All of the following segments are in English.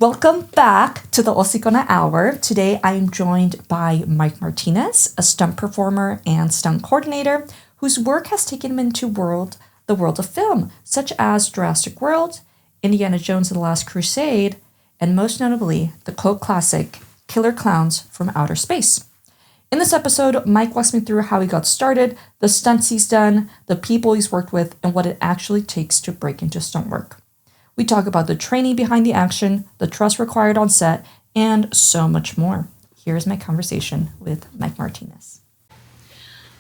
Welcome back to the Hocicona Hour. Today I am joined by Mike Martinez, a stunt performer and stunt coordinator whose work has taken him into the world of film, such as Jurassic World, Indiana Jones and the Last Crusade, and most notably, the cult classic Killer Klowns from Outer Space. In this episode, Mike walks me through how he got started, the stunts he's done, the people he's worked with, and what it actually takes to break into stunt work. We talk about the training behind the action, the trust required on set, and so much more. Here's my conversation with Mike Martinez.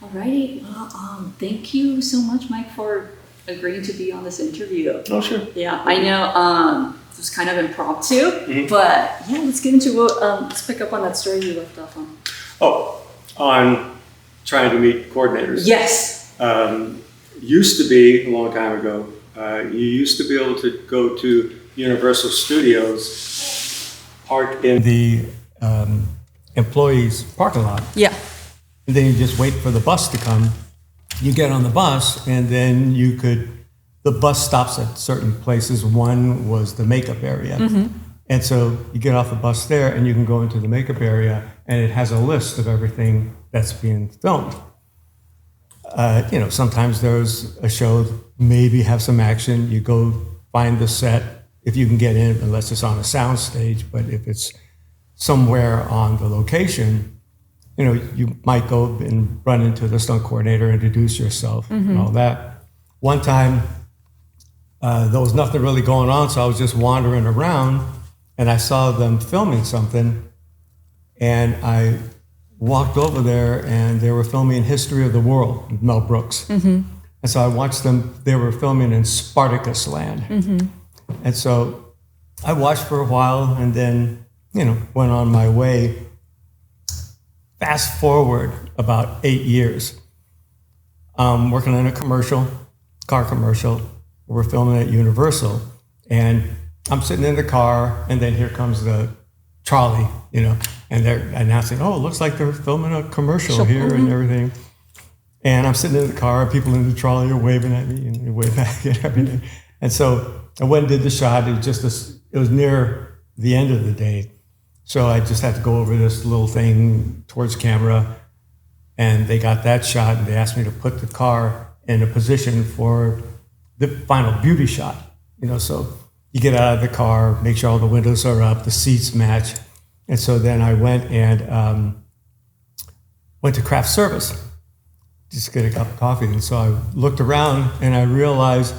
Alrighty, well, thank you so much, Mike, for agreeing to be on this interview. Oh, sure. Yeah, I know it was kind of impromptu, but yeah, let's get into it. Let's pick up on that story you left off on. Oh, on trying to meet coordinators. Yes. Used to be, a long time ago, you used to be able to go to Universal Studios, park in the employees' parking lot. Yeah. And then you just wait for the bus to come. You get on the bus, and then the bus stops at certain places. One was the makeup area. And so you get off the bus there, and you can go into the makeup area, and it has a list of everything that's being filmed. Sometimes there's a show, maybe have some action. You go find the set, if you can get in, unless it's on a sound stage. But if it's somewhere on the location, you might go and run into the stunt coordinator, introduce yourself, and all that. One time, there was nothing really going on, so I was just wandering around, and I saw them filming something, and I walked over there, and they were filming History of the World with Mel Brooks. And so I watched them. They were filming in Spartacus land. And so I watched for a while, and then, went on my way. Fast forward about 8 years. Working on a car commercial. We're filming at Universal, and I'm sitting in the car, and then here comes the trolley, and they're announcing, oh, it looks like they're filming a commercial here and everything. And I'm sitting in the car, and people in the trolley are waving at me and wave back and everything. And so I went and did the shot. It was near the end of the day. So I just had to go over this little thing towards camera, and they got that shot, and they asked me to put the car in a position for the final beauty shot. So you get out of the car, make sure all the windows are up, the seats match. And so then I went and went to craft service, just get a cup of coffee. And so I looked around, and I realized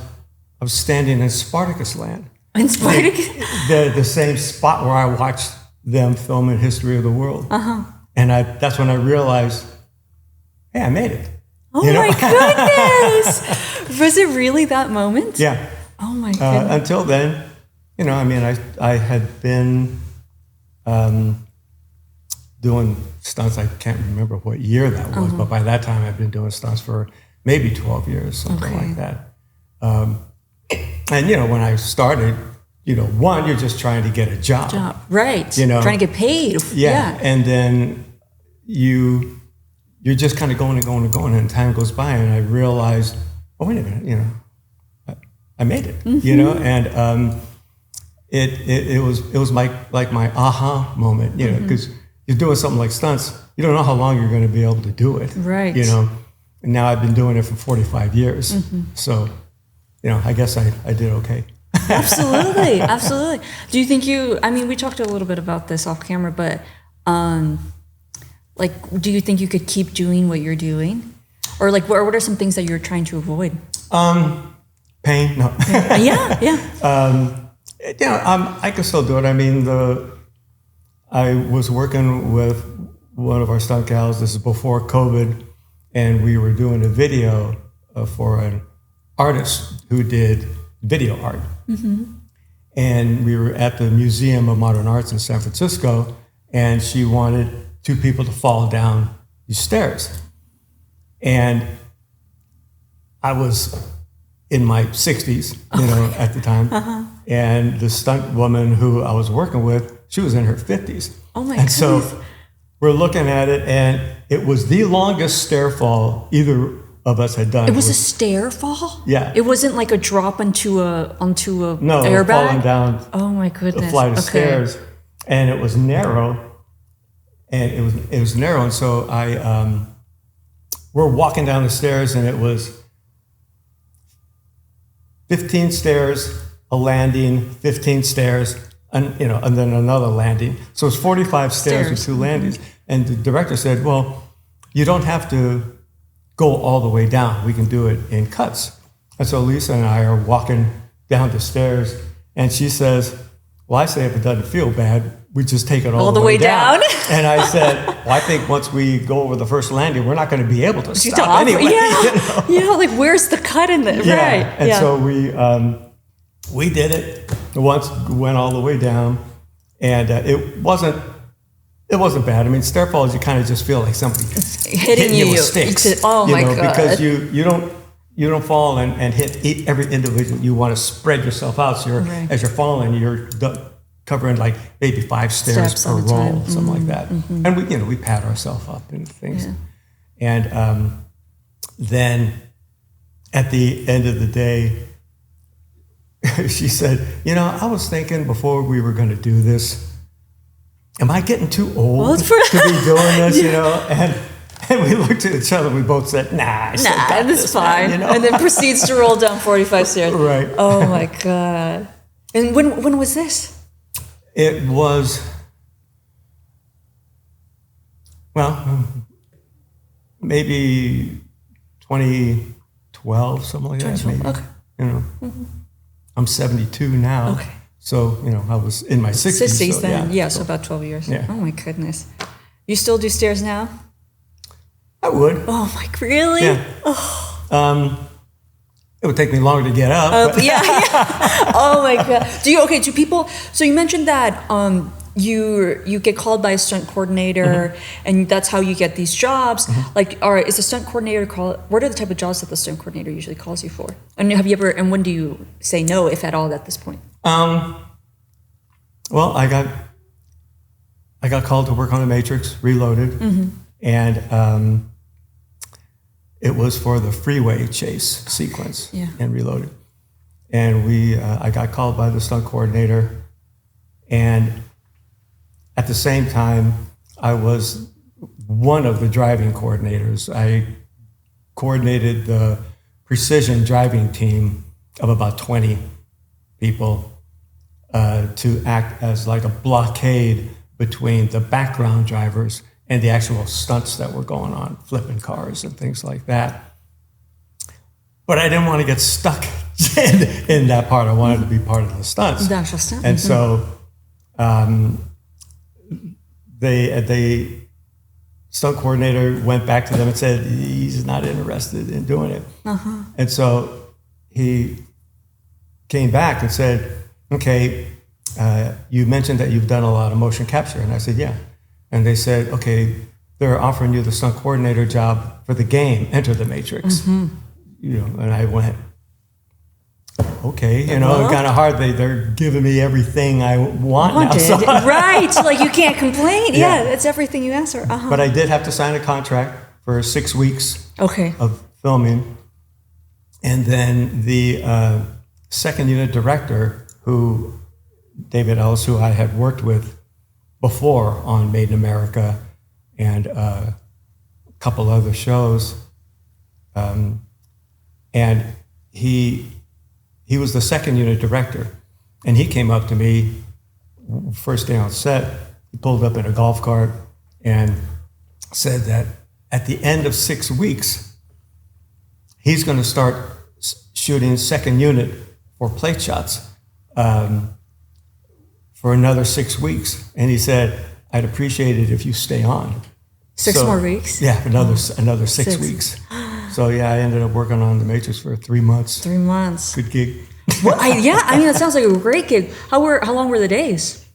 I was standing in Spartacus land. In Spartacus? The same spot where I watched them filming History of the World. And that's when I realized, hey, I made it. Oh my goodness! Was it really that moment? Yeah. Oh my goodness. Until then, I had been doing stunts. I can't remember what year that was, but by that time I'd been doing stunts for maybe 12 years, something like that. And when I started, one, you're just trying to get a job. Right. Trying to get paid. Yeah. And then you're just kind of going and going and going, and time goes by, and I realized, oh, wait a minute, I made it, and it was like my aha moment, because you're doing something like stunts, you don't know how long you're going to be able to do it. Right. And now I've been doing it for 45 years. So, I guess I did okay. Absolutely. Absolutely. Do you think we talked a little bit about this off camera, but do you think you could keep doing what you're doing? Or what are some things that you're trying to avoid? Pain, no. Yeah. I can still do it. I was working with one of our stunt gals. This is before COVID, and we were doing a video for an artist who did video art. And we were at the Museum of Modern Arts in San Francisco, and she wanted 2 people to fall down these stairs. And I was in my 60s, at the time. And the stunt woman who I was working with, she was in her 50s. Oh my And goodness. so we're looking at it, and it was the longest stair fall either of us had done. It was a stair fall? Yeah. It wasn't like a drop onto a no, airbag? falling down Oh my goodness. a flight of stairs. And it was narrow. And it was narrow. And so we're walking down the stairs, and it was 15 stairs, a landing, 15 stairs, and then another landing. So it's 45 stairs with 2 landings. And the director said, well, you don't have to go all the way down. We can do it in cuts. And so Lisa and I are walking down the stairs, and she says, well, I say if it doesn't feel bad, we just take it all the way down. And I said, well, I think once we go over the first landing, we're not going to be able to stop anyway. Yeah, yeah, like where's the cut in there? Yeah. Right. And so we did it once, went all the way down, and it wasn't bad. I mean, stair falls, you kind of just feel like somebody hitting you with sticks. Oh my God. Because you don't fall and hit every individual. You want to spread yourself out. So as you're falling, you're covering like maybe 5 stairs per roll, something like that. And we pat ourselves up and things. Yeah. And then at the end of the day, she said, I was thinking before we were going to do this, am I getting too old to be doing this, And we looked at each other, we both said, nah, this is fine. Man, And then proceeds to roll down 45 stairs. Right. Oh my God. And when was this? It was, maybe 2012, something like that. Maybe. Okay. I'm 72 now. Okay. So, I was in my 60s. 60s so, then. Yeah, so about 12 years. Yeah. Oh my goodness. You still do stairs now? I would. Oh my, really? Yeah. Oh. It would take me longer to get up. Yeah. Oh my God. Do people, so you mentioned that you get called by a stunt coordinator and that's how you get these jobs. Like, all right, is the stunt coordinator what are the type of jobs that the stunt coordinator usually calls you for? And and when do you say no, if at all, at this point? Well, I got called to work on The Matrix Reloaded, and it was for the freeway chase sequence in Reloaded. And I got called by the stunt coordinator, and at the same time, I was one of the driving coordinators. I coordinated the precision driving team of about 20 people to act as like a blockade between the background drivers and the actual stunts that were going on, flipping cars and things like that. But I didn't want to get stuck in that part. I wanted to be part of the stunts. And so the stunt coordinator went back to them and said he's not interested in doing it. And so he came back and said, okay, you mentioned that you've done a lot of motion capture. And I said, yeah. And they said, okay, they're offering you the stunt coordinator job for the game, Enter the Matrix. And I went, okay, kind of hard. They're giving me everything I wanted. Now. So, right, like you can't complain. Yeah, it's everything you asked for. But I did have to sign a contract for 6 weeks of filming. And then the second unit director, David Ellis, who I had worked with before on Made in America and a couple other shows, and he was the second unit director, and he came up to me first day on set. He pulled up in a golf cart and said that at the end of 6 weeks, he's going to start shooting second unit for plate shots for another 6 weeks. And he said, I'd appreciate it if you stay on. 6 more weeks? Yeah, another 6 weeks. So yeah, I ended up working on The Matrix for 3 months. 3 months. Good gig. Well, that sounds like a great gig. How long were the days?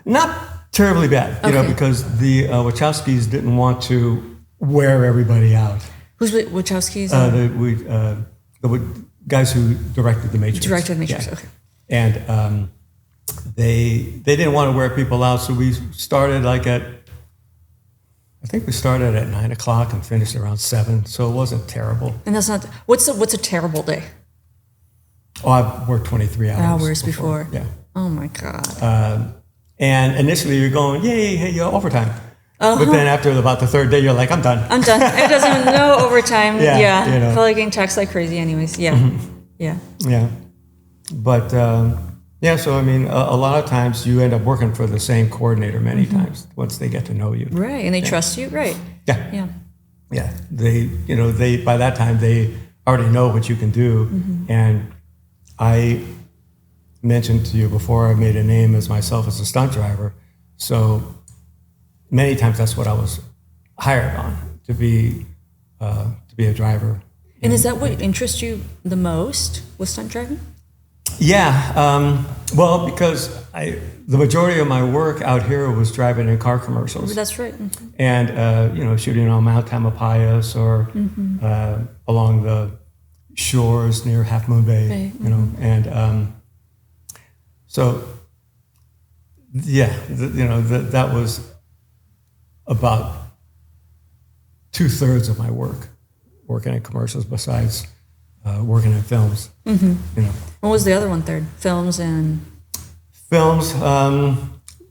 Not terribly bad, because the Wachowskis didn't want to wear everybody out. Who's Wachowskis? The guys who directed The Matrix. Directed The Matrix, okay. And they didn't want to wear people out, so we started like at I think we started at 9 o'clock and finished around 7, so it wasn't terrible. And that's not, what's a terrible day? Oh, I've worked 23 hours before. Yeah. Oh my God. And initially you're going, yay, hey, overtime. But then after about the third day, you're like, I'm done. It doesn't no overtime. Yeah, you know. Probably getting taxed like crazy anyways. Yeah. Yeah. Yeah. But, so I mean, a lot of times you end up working for the same coordinator many times once they get to know you. Right. And they trust you. Right. Yeah. Yeah. Yeah. They by that time, they already know what you can do. And I mentioned to you before, I made a name as myself as a stunt driver. So many times that's what I was hired on, to be a driver. And is that what interests you the most with stunt driving? Yeah. Well, because the majority of my work out here was driving in car commercials. That's right. And, shooting on Mount Tamalpais or along the shores near Half Moon Bay, and so, yeah, that was about 2/3 of my work, working in commercials besides working in films. What was the other 1/3? Films and... Films,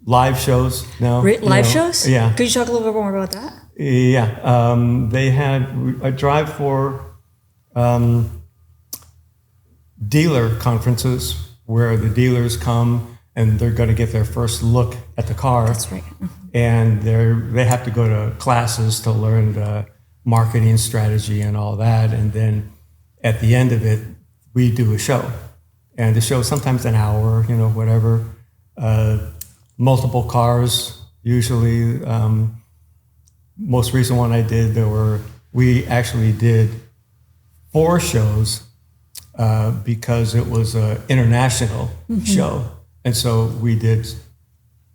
live shows now. Live shows? Yeah. Could you talk a little bit more about that? Yeah. They had a drive for dealer conferences where the dealers come and they're going to get their first look at the car. That's right. And they have to go to classes to learn the marketing strategy and all that. And then at the end of it, we do a show. And the show is sometimes an hour, whatever. Multiple cars, usually. Most recent one I did, we actually did 4 shows because it was an international show. And so we did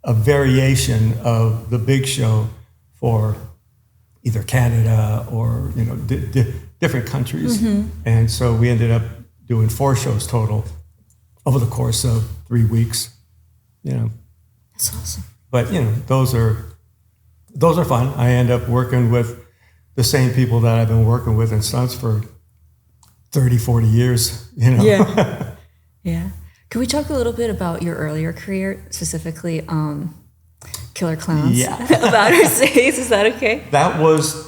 a variation of the big show for either Canada or, different countries. And so we ended up doing 4 shows total over the course of 3 weeks, That's awesome. But, those are fun. I end up working with the same people that I've been working with in stunts for 30, 40 years, Yeah. Yeah. Can we talk a little bit about your earlier career, specifically Killer Klowns? Yeah. About our days, is that okay? That was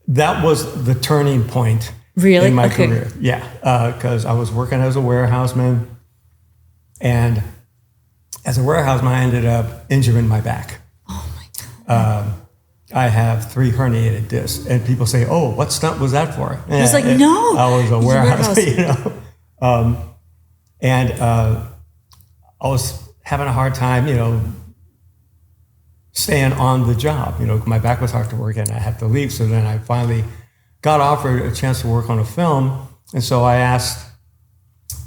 the turning point Really? in my Okay. career. Yeah, because I was working as a warehouseman, and as a warehouseman, I ended up injuring my back. Oh my God. I have 3 herniated discs, and people say, "Oh, what stunt was that for?" I was like, no. I was a warehouse, and I was having a hard time, staying on the job. My back was hard to work, and I had to leave. So then I finally got offered a chance to work on a film, and so I asked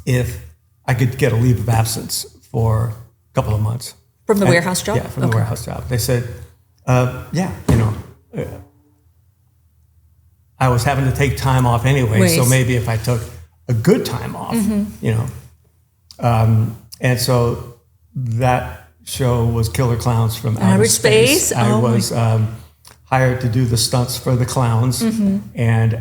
if I could get a leave of absence for a couple of months. From the warehouse job? Yeah, from the warehouse job. They said, I was having to take time off anyway, so maybe if I took a good time off, and so that show was Killer Klowns from Outer Space. I was hired to do the stunts for the clowns, and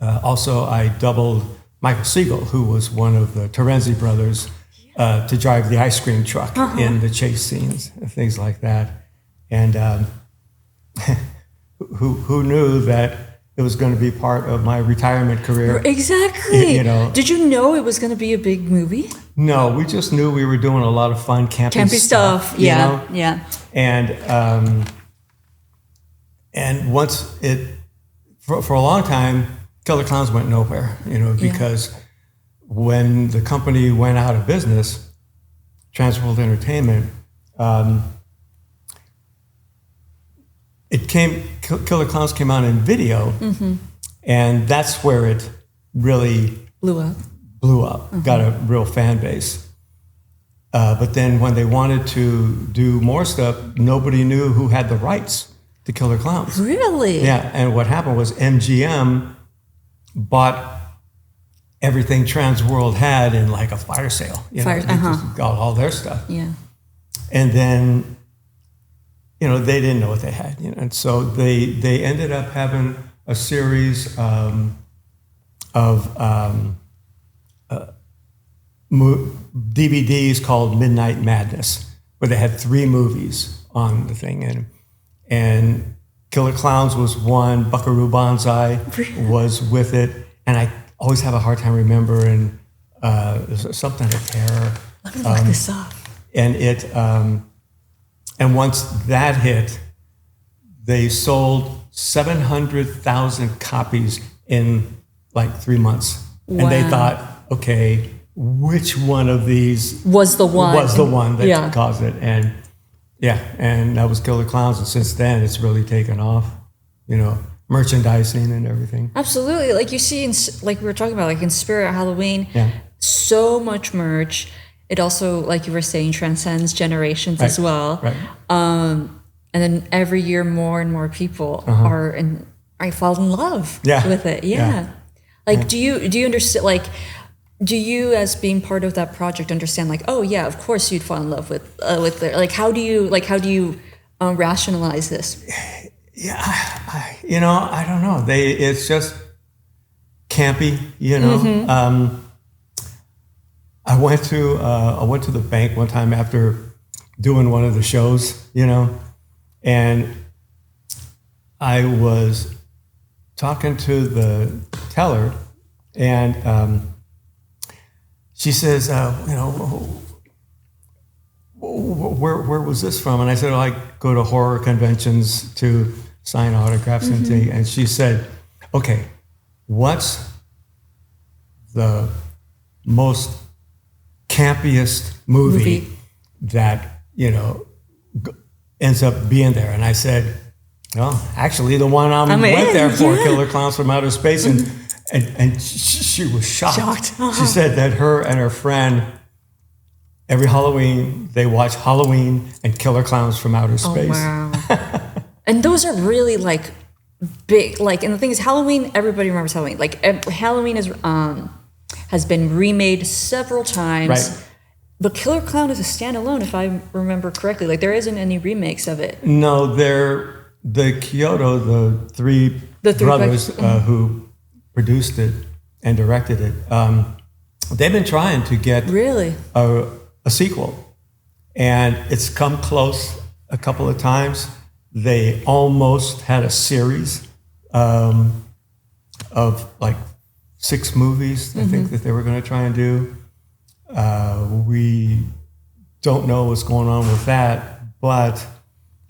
also I doubled Michael Siegel, who was one of the Terenzi brothers, to drive the ice cream truck in the chase scenes and things like that. And who knew that it was going to be part of my retirement career? Exactly. Did you know it was going to be a big movie? No, we just knew we were doing a lot of fun campy stuff. Yeah, yeah. And once for a long time, Killer Klowns went nowhere, because when the company went out of business, Transworld Entertainment, Killer Klowns came out in video, and that's where it really blew up, got a real fan base. But then when they wanted to do more stuff, nobody knew who had the rights to Killer Klowns. Really? Yeah, and what happened was MGM bought everything Transworld had in like a fire sale. They just got all their stuff. Yeah. And then they didn't know what they had, and so they ended up having a series of DVDs called Midnight Madness, where they had 3 movies on the thing, and Killer Klowns was one, Buckaroo Banzai was with it, and I always have a hard time remembering something of terror. Let me look this up. And once that hit, they sold 700,000 copies in like 3 months. Wow. And they thought, okay, which one of these was the one that caused it? And and that was Killer Klowns. And since then, it's really taken off, merchandising and everything. Absolutely. Like you see, like we were talking about, like in Spirit Halloween, so much merch. It also, like you were saying, transcends generations as well. Right. And then every year, more and more people I fall in love with it. Yeah. Like, do you understand? Like, do you, as being part of that project, understand? Like, oh yeah, of course you'd fall in love with the. Like, how do you rationalize this? Yeah, I don't know. It's just campy, I went to the bank one time after doing one of the shows, and I was talking to the teller, and she says, where was this from? And I said, I go to horror conventions to sign autographs and things. And she said, okay, what's the most campiest movie that ends up being there? And I said, well, actually the one I went there for, Killer Klowns from Outer Space. And she was shocked. She said that her and her friend, every Halloween, they watch Halloween and Killer Klowns from Outer Space. Oh, wow. And those are really like big, like, and the thing is, Halloween, everybody remembers Halloween. Like, Halloween has been remade several times. Right. But Killer Clown is a standalone, if I remember correctly. Like, there isn't any remakes of it. No, the Kyoto, the three brothers who produced it and directed it, they've been trying to get a sequel. And it's come close a couple of times. They almost had a series of like 6 movies, I think, that they were going to try and do. We don't know what's going on with that, but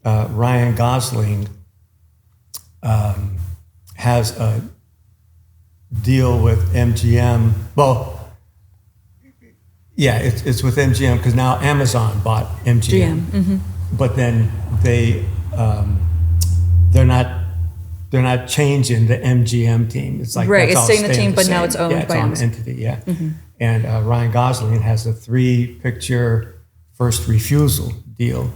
Ryan Gosling has a deal with MGM. Well, yeah, it's with MGM because now Amazon bought MGM. But then they're not changing the MGM team. It's like it's staying the team, but now it's owned by Amazon. Entity, And Ryan Gosling has a 3-picture first refusal deal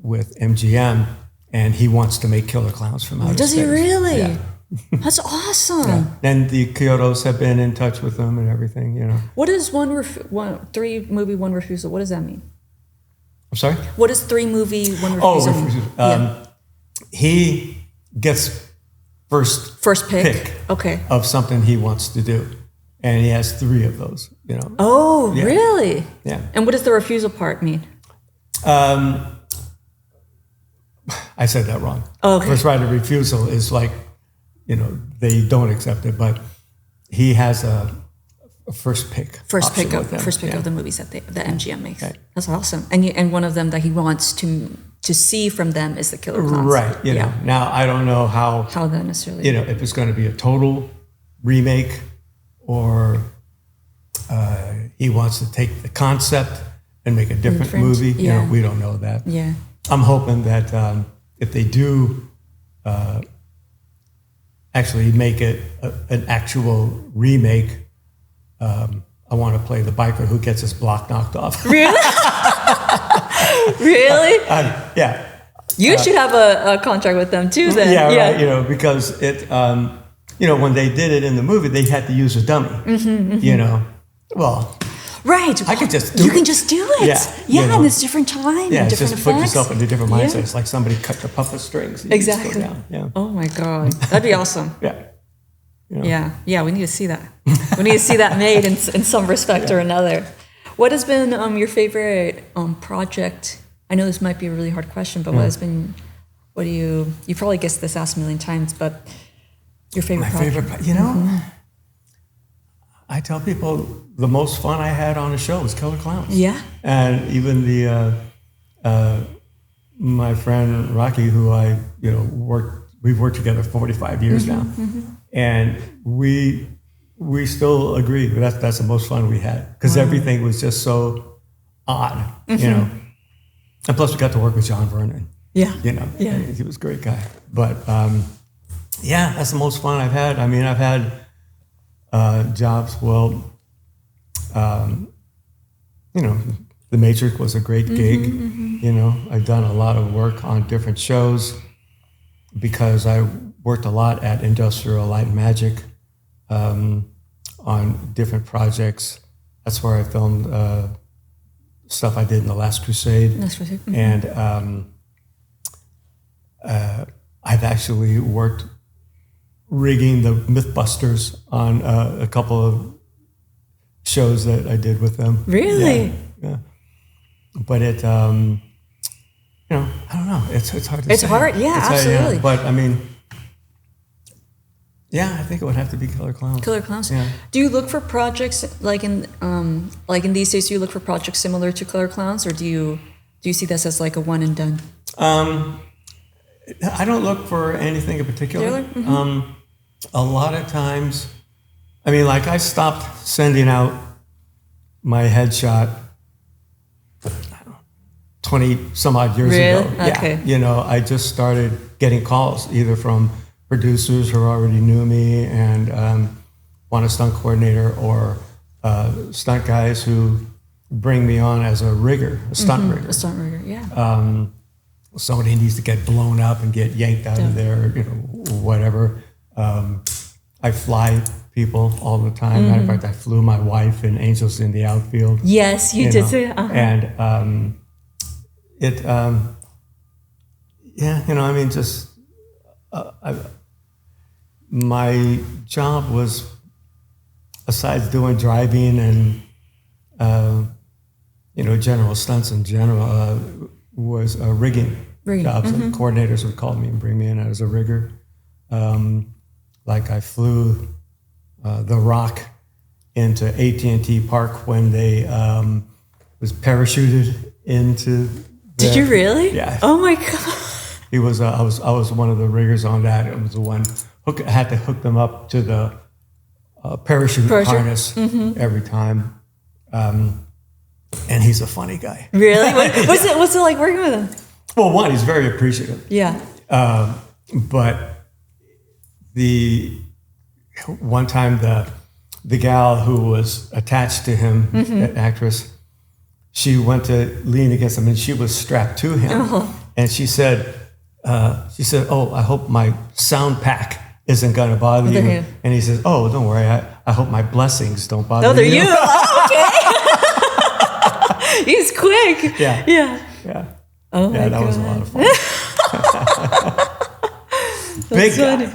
with MGM, and he wants to make Killer Klowns from Outer Space. Does he really? Yeah. That's awesome. And the Kyotos have been in touch with them and everything, What is 3 movie, 1 refusal? What does that mean? I'm sorry? What is 3 movie, 1 refusal? Mean? He gets first pick of something he wants to do. And he has 3 of those, Oh, really? Yeah. And what does the refusal part mean? I said that wrong. Okay. First right of refusal is like, they don't accept it, but he has a first pick. First pick of the movies that MGM makes. Right. That's awesome. And one of them that he wants to see from them is the Killer Klowns. Right. Now I don't know how that necessarily. If it's going to be a total remake or he wants to take the concept and make a different movie. We don't know that. Yeah. I'm hoping that if they do actually make it an actual remake, I want to play the biker who gets his block knocked off. Really? Really? Yeah. You should have a contract with them too then. Yeah, right. Because it, when they did it in the movie, they had to use a dummy, Well. Right. I could just You can just do it. Yeah, and it's different time. Yeah, and just different put effects. yourself into different mindsets. It's like somebody cut the puppet strings. And Exactly. You just go down. Yeah. Oh my God, that'd be awesome. Yeah. Yeah. We need to see that. We need to see that made in some respect or another. What has been your favorite project? I know this might be a really hard question, but what do you probably guessed this asked a million times, but your favorite project? I tell people the most fun I had on the show was Killer Klowns. Yeah. And even my friend Rocky, who we've worked together 45 years now. And we still agree that's the most fun we had, because everything was just so odd, And plus we got to work with John Vernon. Yeah. He was a great guy. But that's the most fun I've had. I mean, I've had jobs. Well, The Matrix was a great gig. I've done a lot of work on different shows because I worked a lot at Industrial Light and Magic on different projects. That's where I filmed stuff I did in The Last Crusade. And I've actually worked rigging the Mythbusters on a couple of shows that I did with them. Really? Yeah. But it, I don't know. It's hard to say. It's hard, absolutely. But I mean, I think it would have to be Killer Klowns. Killer Klowns. Yeah. Do you look for projects like in these days? Do you look for projects similar to Killer Klowns, or do you see this as like a one and done? I don't look for anything in particular. A lot of times, I mean, like I stopped sending out my headshot 20 some odd years ago. Okay. Yeah. I just started getting calls either from producers who already knew me and want a stunt coordinator, or stunt guys who bring me on as a rigger, a stunt rigger. A stunt rigger, yeah. Somebody needs to get blown up and get yanked out of there, whatever. I fly people all the time. Matter of fact, I flew my wife in Angels in the Outfield. Yes, you did too. And my job was, besides doing driving and general stunts in general, was rigging jobs. And coordinators would call me and bring me in as a rigger. Like I flew The Rock into AT&T Park when they was parachuted into. Did you really? Yeah. Oh my God. He was. I was one of the riggers on that. It was the one. I had to hook them up to the parachute harness every time. And he's a funny guy. Really? What's it like working with him? Well, one, he's very appreciative. Yeah. But the one time the gal who was attached to him, the actress, she went to lean against him and she was strapped to him. And she said, "Oh, I hope my sound pack isn't going to bother you." And he says, "Oh, don't worry. I hope my blessings don't bother you." Oh, okay. He's quick. Yeah. Oh my God. That was a lot of fun. Big guy.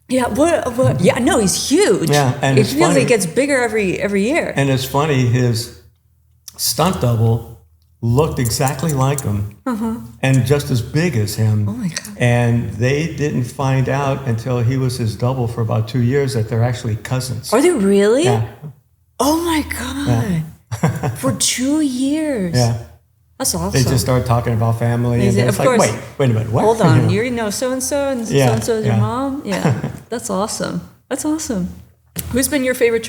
Yeah. What? Yeah. No, he's huge. Yeah, and it feels like it gets bigger every year. And it's funny. His stunt double looked exactly like him, and just as big as him. Oh my God. And they didn't find out until he was his double for about 2 years that they're actually cousins. Are they really? Yeah. Oh my God. Yeah. For 2 years. Yeah. That's awesome. They just started talking about family. And it's like, wait a minute, what? Hold on. You know so-and-so and so-and-so is your mom? Yeah. That's awesome. Who's been your favorite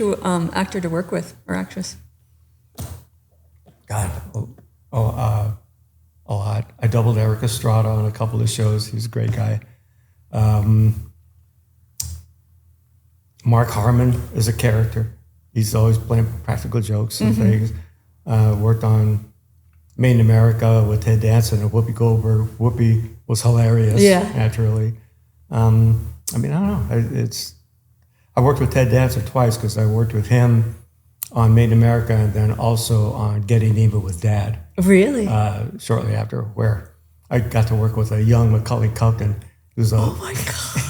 actor to work with or actress? God, a lot. I doubled Eric Estrada on a couple of shows. He's a great guy. Mark Harmon is a character. He's always playing practical jokes and things. Worked on Made in America with Ted Danson and Whoopi Goldberg. Whoopi was hilarious, naturally. I mean, I don't know. I worked with Ted Danson twice because I worked with him on Made in America, and then also on Getting Even with Dad. Really? Shortly after, where I got to work with a young Macaulay Culkin, who's a oh my God,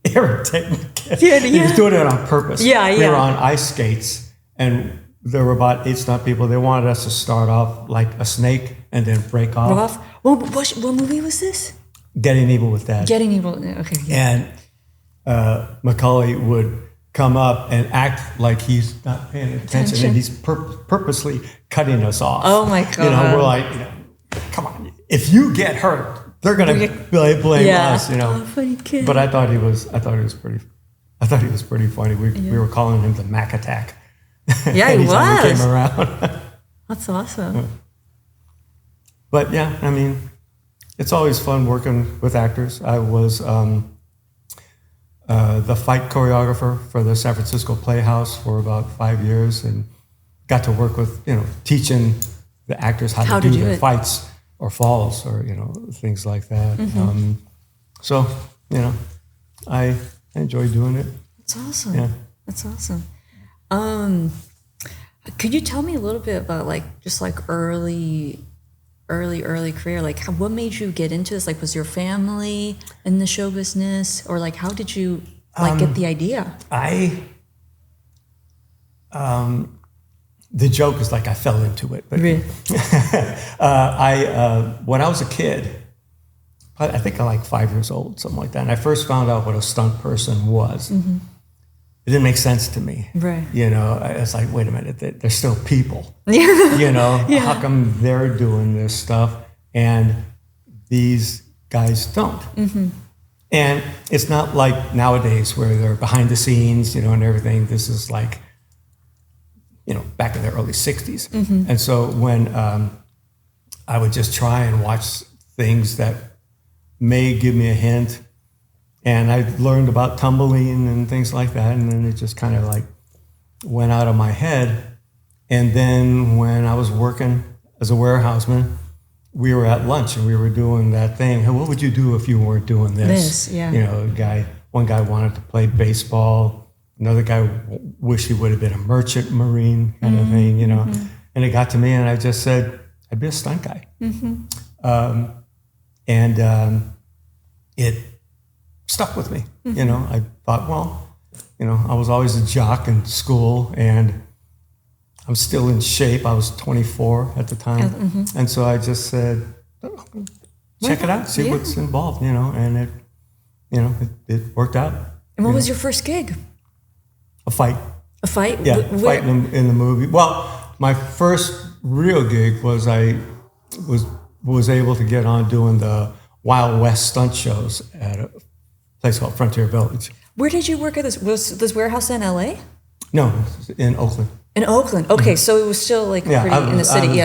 irritating kid. Yeah. He was doing it on purpose. Yeah. We were on ice skates, and there were about 8 stunt people. They wanted us to start off like a snake and then break off. What movie was this? Getting Even with Dad. Getting Even. Okay. Yeah. And Macaulay would come up and act like he's not paying attention, and he's purposely cutting us off. Oh my God. You know, we're like, come on, if you get hurt, they're gonna blame us. You know. Oh, funny kid. But I thought he was pretty funny. We were calling him the Mac Attack. Yeah, he was. He came around. That's awesome. But yeah, I mean, it's always fun working with actors. I was the fight choreographer for the San Francisco Playhouse for about 5 years, and got to work with, teaching the actors how to do their fights or falls or, things like that. Mm-hmm. So, I enjoy doing it. That's awesome. Yeah. That's awesome. Could you tell me a little bit about early career? What made you get into this? Was your family in the show business, or how did you get the idea? The joke is I fell into it, but really? When I was a kid, I think I'm 5 years old, something like that, and I first found out what a stunt person was. Mm-hmm. It didn't make sense to me. Right. It's wait a minute, they're still people. Yeah. How come they're doing this stuff and these guys don't? Mm-hmm. And it's not like nowadays where they're behind the scenes, and everything. This is back in the early 60s. Mm-hmm. And so when I would just try and watch things that may give me a hint, and I learned about tumbling and things like that, and then it just kind of went out of my head. And then when I was working as a warehouseman, we were at lunch and we were doing that thing. Hey, what would you do if you weren't doing this? One guy wanted to play baseball. Another guy wished he would have been a merchant marine kind of thing, Mm-hmm. And it got to me, and I just said, I'd be a stunt guy. Mm-hmm. It stuck with me. Mm-hmm. I thought, I was always a jock in school, and I'm still in shape. I was 24 at the time. Mm-hmm. And so I just said, check it out, see what's involved, and it worked out. And what was your first gig? A fight. A fight? Yeah, fight in the movie. Well, my first real gig was I was able to get on doing the Wild West stunt shows at a place called Frontier Village. Where did you work at this? Was this warehouse in LA? No, in Oakland. In Oakland. Okay, Mm-hmm. So it was still pretty in the city.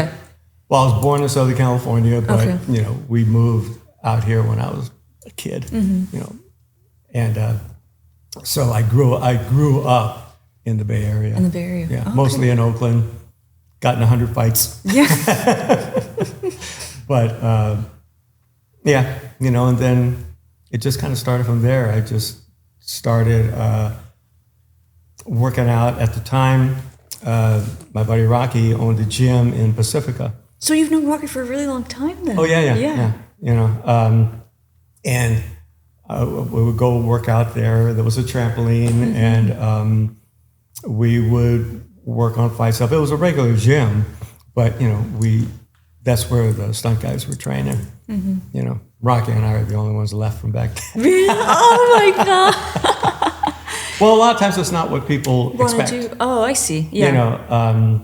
Well, I was born in Southern California, but we moved out here when I was a kid. Mm-hmm. And so I grew up in the Bay Area. In the Bay Area. Yeah, mostly in Oakland. Got in 100 fights. Yeah. But and then it just kind of started from there. I just started working out. At the time, my buddy Rocky owned a gym in Pacifica. So you've known Rocky for a really long time then? Oh, yeah. And we would go work out there. There was a trampoline, mm-hmm. and we would work on fight stuff. It was a regular gym, but, that's where the stunt guys were training. Mm-hmm. Rocky and I are the only ones left from back then. Really? Oh, my God. Well, a lot of times it's not what people expect. Oh, I see. Yeah.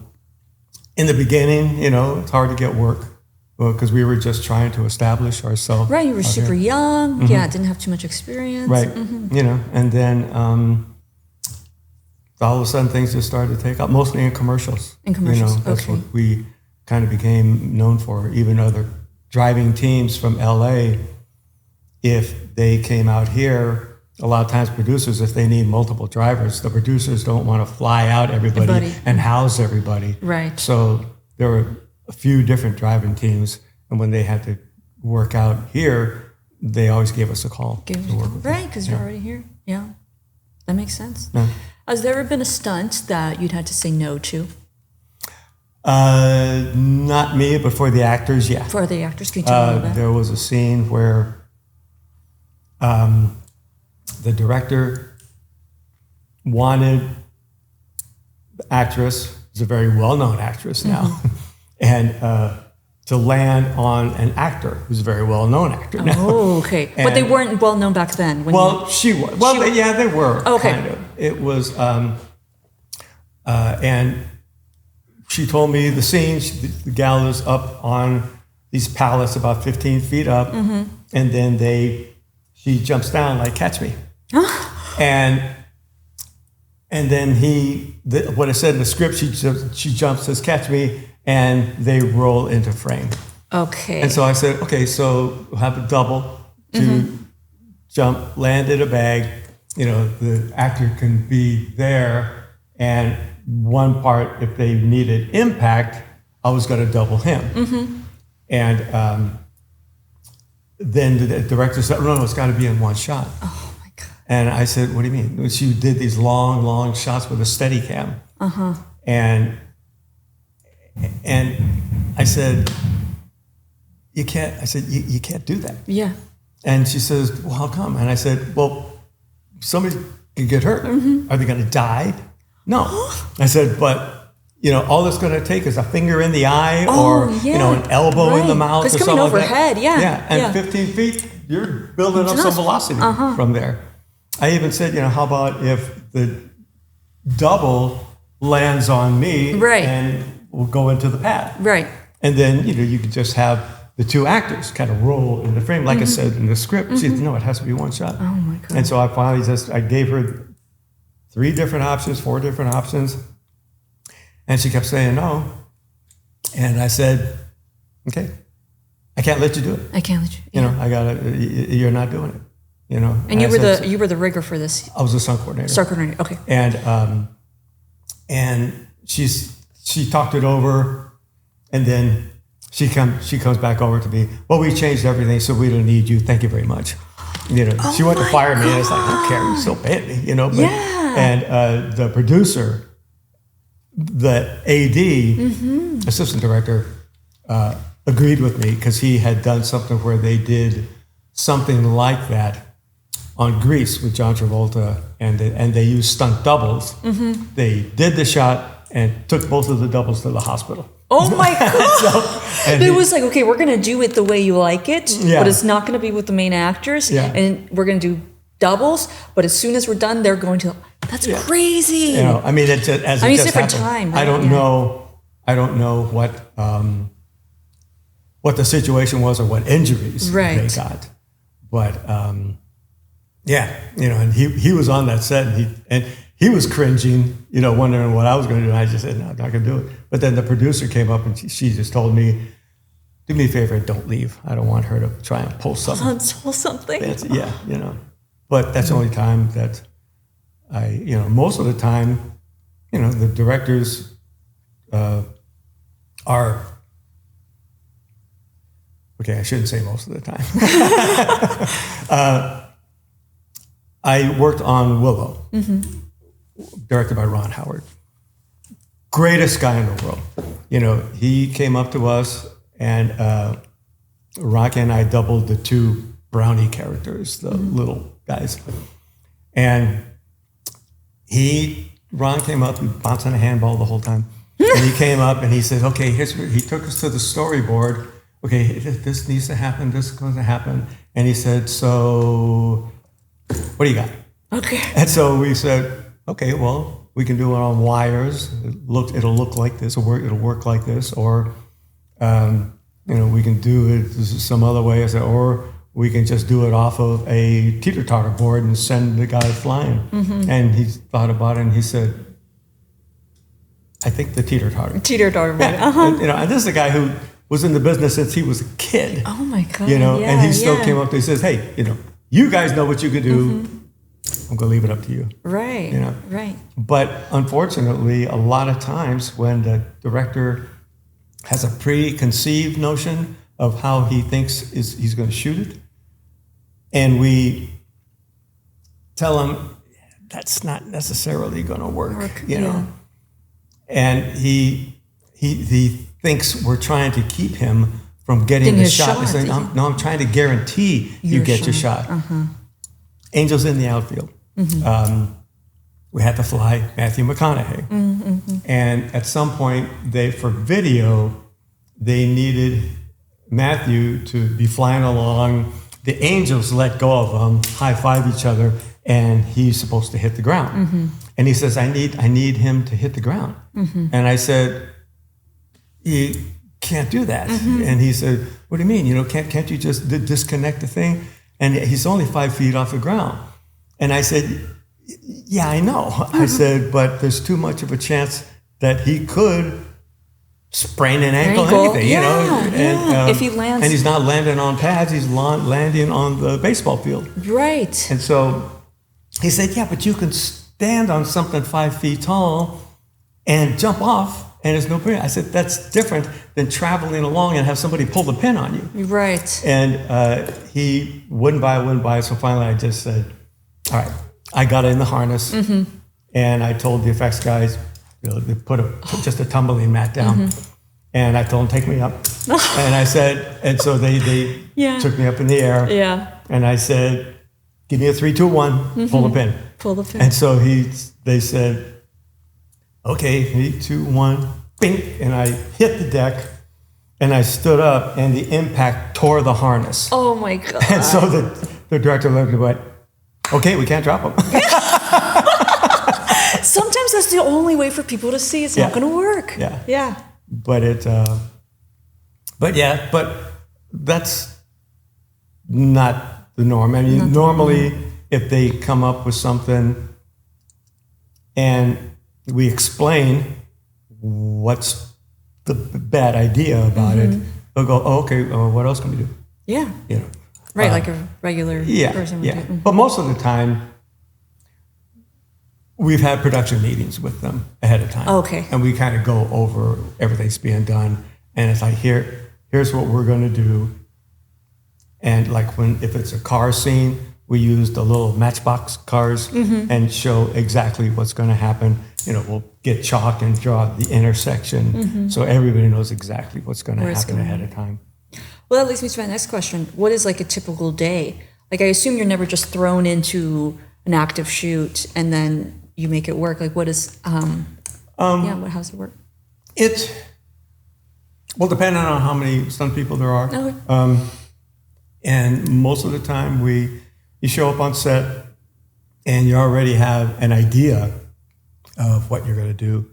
In the beginning, it's hard to get work because we were just trying to establish ourselves. Right, you were super young. Mm-hmm. Yeah, didn't have too much experience. Right. Mm-hmm. And then all of a sudden things just started to take off, mostly in commercials. In commercials, that's what we kind of became known for. Even other driving teams from LA, if they came out here, a lot of times producers, if they need multiple drivers, the producers don't want to fly out everybody and house everybody. Right. So there were a few different driving teams, and when they had to work out here, they always gave us a call to work with them. Right, because you're already here. Yeah, that makes sense. Yeah. Has there ever been a stunt that you'd had to say no to? Not me, but for the actors, yeah. For the actors, can you tell me a little bit? There was a scene where the director wanted the actress, who's a very well-known actress now, and to land on an actor who's a very well-known actor now. Oh, okay. But they weren't well-known back then. She was. Well, yeah, they were. Okay. Kind of. It was, and she told me the scene. The gal is up on these pallets about 15 feet up, and then she jumps down like, catch me. and then what it said in the script, she jumps, says, catch me, and they roll into frame. Okay. And so I said, okay, so we'll have a double to jump, land in a bag. The actor can be there, and one part, if they needed impact, I was going to double him. And then the director said, no, it's got to be in one shot. Oh, my God. And I said, what do you mean? She did these long, long shots with a Steadicam. And I said, you can't. I said, you can't do that. Yeah. And she says, well, how come? And I said, well, somebody could get hurt. Are they going to die? No. I said, but all it's going to take is a finger in the eye or an elbow in the mouth or something coming overhead, like that. Yeah. And 15 feet, you're building up some velocity from there. I even said, how about if the double lands on me and we'll go into the pad. Right. And then, you could just have the two actors kind of roll in the frame. Like I said in the script, she said, no, it has to be one shot. Oh, my God. And so I finally I gave her 4 different options. And she kept saying no. And I said, okay, I can't let you do it. I can't let you. You're not doing it. And you were the rigger for this. I was the stunt coordinator. Stunt coordinator, okay. And she talked it over, and then she comes back over to me. Well, we changed everything, so we don't need you. Thank you very much. She went to fire me, and it's like, I don't care. You still paying me, But, and the producer, the AD, assistant director, agreed with me because he had done something where they did something like that on Grease with John Travolta, and they used stunt doubles. They did the shot and took both of the doubles to the hospital. Oh my God! It was like, okay, we're gonna do it the way you like it, but it's not gonna be with the main actors, and we're gonna do doubles. But as soon as we're done, they're going to. That's crazy. I mean, it's different time. Right? I don't know what the situation was or what injuries they got, but and he was on that set, and he was cringing, wondering what I was going to do. And I just said, no, I'm not going to do it. But then the producer came up and she just told me, do me a favor and don't leave. I don't want her to try and pull something. Pull something. But that's the only time that most of the time, the directors are, okay, I shouldn't say most of the time. I worked on Willow, directed by Ron Howard. Greatest guy in the world. He came up to us, and Rocky and I doubled the 2 brownie characters, the little guys. And Ron came up, he bouncing a handball the whole time. And he came up and he said, okay, he took us to the storyboard. Okay, this needs to happen, this is going to happen. And he said, so what do you got? Okay. And so we said, okay, well, we can do it on wires. It'll look like this, or it'll work like this, or we can do it some other way. I said, or we can just do it off of a teeter-totter board and send the guy flying. And he thought about it and he said, I think the teeter-totter. Teeter-totter board. And this is a guy who was in the business since he was a kid. Oh my God. And he still came up to me and says, hey, you guys know what you can do. I'm going to leave it up to you. Right. Right. But unfortunately, a lot of times when the director has a preconceived notion of how he thinks he's going to shoot it, and we tell him that's not necessarily going to work, And he he thinks we're trying to keep him from getting the shot. He's like, no, I'm trying to guarantee you get your shot. Angels in the outfield. We had to fly Matthew McConaughey. And at some point, for video, they needed Matthew to be flying along. The Angels let go of him, high-five each other, and he's supposed to hit the ground. And he says, I need him to hit the ground. And I said, you can't do that. And he said, what do you mean? Can't you just disconnect the thing? And he's only 5 feet off the ground. And I said, yeah, I know. I said, but there's too much of a chance that he could sprain an ankle, anything, And, if he lands. And he's not landing on pads, he's landing on the baseball field. Right. And so he said, yeah, but you can stand on something 5 feet tall and jump off, and there's no pin. I said, that's different than traveling along and have somebody pull the pin on you. Right. And he wouldn't buy it. So finally I just said, all right, I got in the harness, and I told the effects guys, they put just a tumbling mat down, and I told them, take me up. And I said, and so they took me up in the air. Yeah. And I said, give me a 3, 2, 1, pull the pin. Pull the pin. And so they said, okay, 3, 2, 1, bing, and I hit the deck, and I stood up, and the impact tore the harness. Oh my God. And so the director looked and went, okay, we can't drop him. Sometimes that's the only way for people to see it's not going to work. Yeah. But that's not the norm. I mean, normally if they come up with something and we explain what's the bad idea about it, they'll go, oh, okay, what else can we do? Yeah. Right, like a regular person would do. But most of the time, we've had production meetings with them ahead of time. Okay. And we kind of go over everything's being done. And it's like, here's what we're going to do. And like if it's a car scene, we use the little matchbox cars and show exactly what's going to happen. We'll get chalk and draw the intersection so everybody knows exactly what's going to happen ahead of time. Well, that leads me to my next question. What is like a typical day? Like, I assume you're never just thrown into an active shoot and then you make it work. Like, what is, how's it work? Well, depending on how many stunt people there are. Okay. And most of the time you show up on set and you already have an idea of what you're going to do.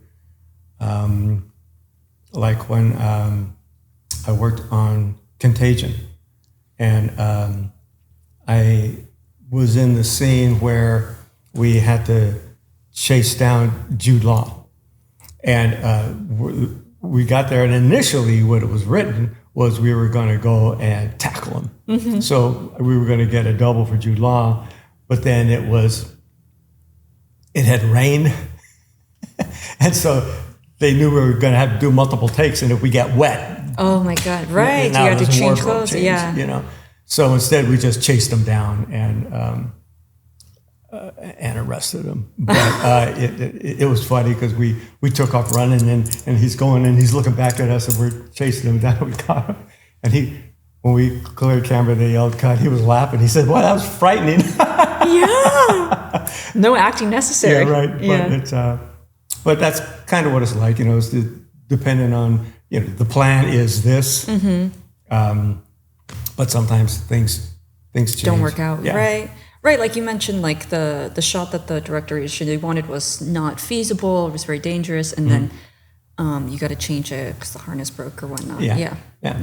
Like when I worked on Contagion, and I was in the scene where we had to chase down Jude Law. And we got there, and initially what it was written was we were going to go and tackle him. So we were going to get a double for Jude Law, but then it had rained. And so they knew we were going to have to do multiple takes, and if we got wet. Oh my God, right. You had to change clothes. So instead we just chased them down and arrested him. But it was funny because we took off running and he's going and he's looking back at us and we're chasing him down. We caught him. And when we cleared camera, they yelled cut. He was laughing. He said, "Well, that was frightening." Yeah. No acting necessary. Yeah, right. But but that's kind of what it's like. It's depending on, the plan is this. But sometimes things change. Don't work out. Yeah. Right, like you mentioned, like the shot that the director initially wanted was not feasible. It was very dangerous, and then you got to change it because the harness broke or whatnot. Yeah. That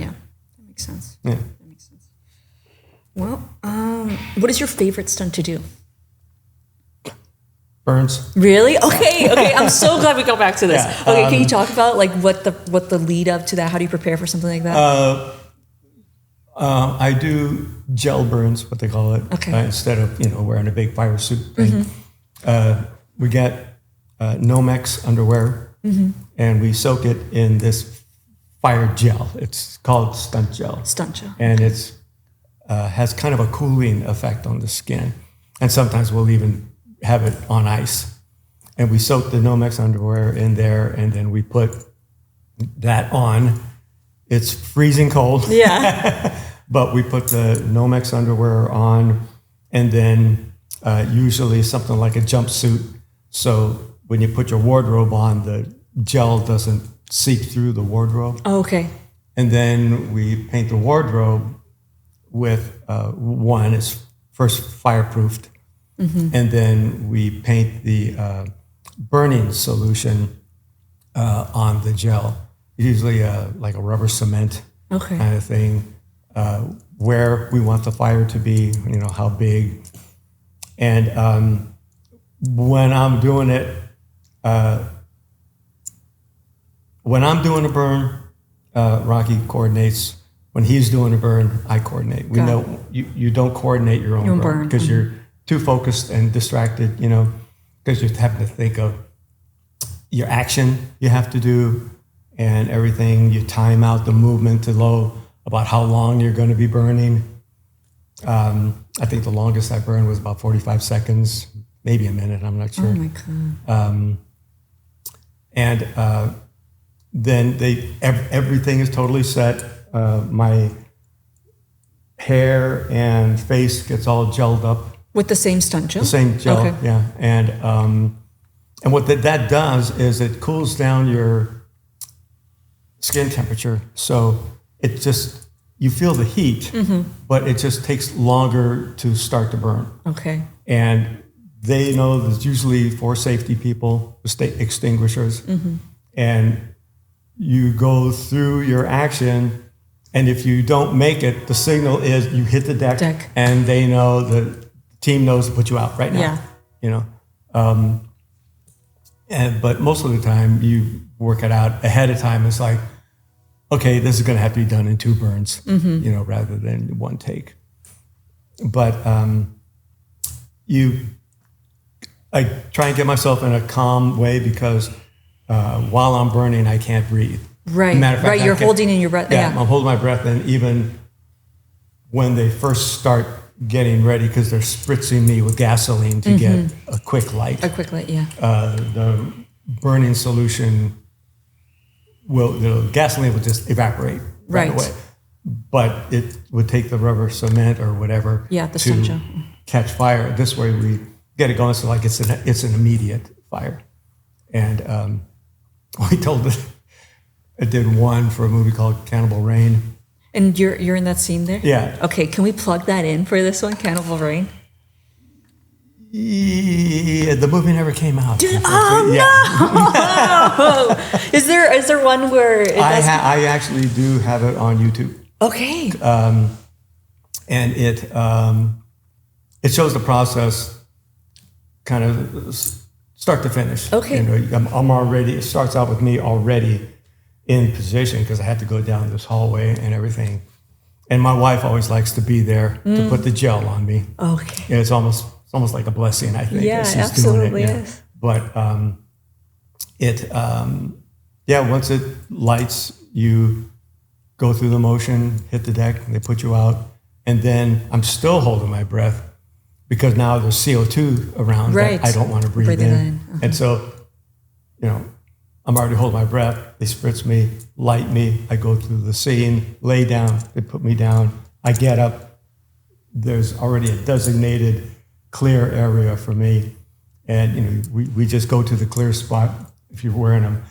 makes sense. Yeah. That makes sense. Well, what is your favorite stunt to do? Burns. Really? Okay. I'm so glad we got back to this. Yeah, okay, can you talk about like what the lead up to that? How do you prepare for something like that? I do gel burns, what they call it, instead of wearing a big fire suit thing. We get Nomex underwear, and we soak it in this fire gel. It's called Stunt gel. Stunt gel. And it's has kind of a cooling effect on the skin. And sometimes we'll even have it on ice. And we soak the Nomex underwear in there, and then we put that on. It's freezing cold. Yeah. But we put the Nomex underwear on, and then usually something like a jumpsuit. So when you put your wardrobe on, the gel doesn't seep through the wardrobe. Oh, okay. And then we paint the wardrobe with one is first fireproofed, and then we paint the burning solution on the gel. Usually like a rubber cement kind of thing, where we want the fire to be, how big. And when I'm doing it, when I'm doing a burn, Rocky coordinates. When he's doing a burn, I coordinate. We know you don't coordinate your own burn because you're too focused and distracted, because you're having to think of your action you have to do and everything. You time out the movement to know about how long you're going to be burning. I think the longest I burned was about 45 seconds, maybe a minute, I'm not sure. Oh my God. Then everything is totally set. My hair and face gets all gelled up. With the same stunt gel? The same gel, yeah. And what that does is it cools down your skin temperature. So it just, you feel the heat, but it just takes longer to start to burn. Okay. And they know there's usually 4 safety people, extinguishers. And you go through your action, and if you don't make it, the signal is you hit the deck. And they know, the team knows to put you out right now. Yeah. But most of the time you work it out ahead of time. It's like, okay, this is going to have to be done in 2 burns, rather than 1 take. But I try and get myself in a calm way because while I'm burning, I can't breathe. Right. Matter of fact, you're holding in your breath. Yeah, I'm holding my breath, and even when they first start getting ready, because they're spritzing me with gasoline to get a quick light. A quick light, yeah. The burning solution the gasoline will just evaporate right away. But it would take the rubber cement or whatever to catch fire. This way we get it going, so like it's an immediate fire. And we told it. I did one for a movie called Cannibal Rain. And you're in that scene there? Yeah. Okay, can we plug that in for this one, Cannibal Rain? Yeah, the movie never came out. No! Is there one where I actually do have it on YouTube. Okay. And it shows the process, kind of start to finish. Okay. I'm already. It starts out with me already in position because I had to go down this hallway and everything. And my wife always likes to be there to put the gel on me. Okay. Yeah, it's almost like a blessing, I think. Yeah, she's absolutely doing it. is. But once it lights, you go through the motion, hit the deck, and they put you out. And then I'm still holding my breath because now there's CO2 around that I don't want to breathe in. And so, I'm already holding my breath. They spritz me, light me. I go through the scene, lay down. They put me down. I get up. There's already a designated clear area for me. And, we just go to the clear spot. If you're wearing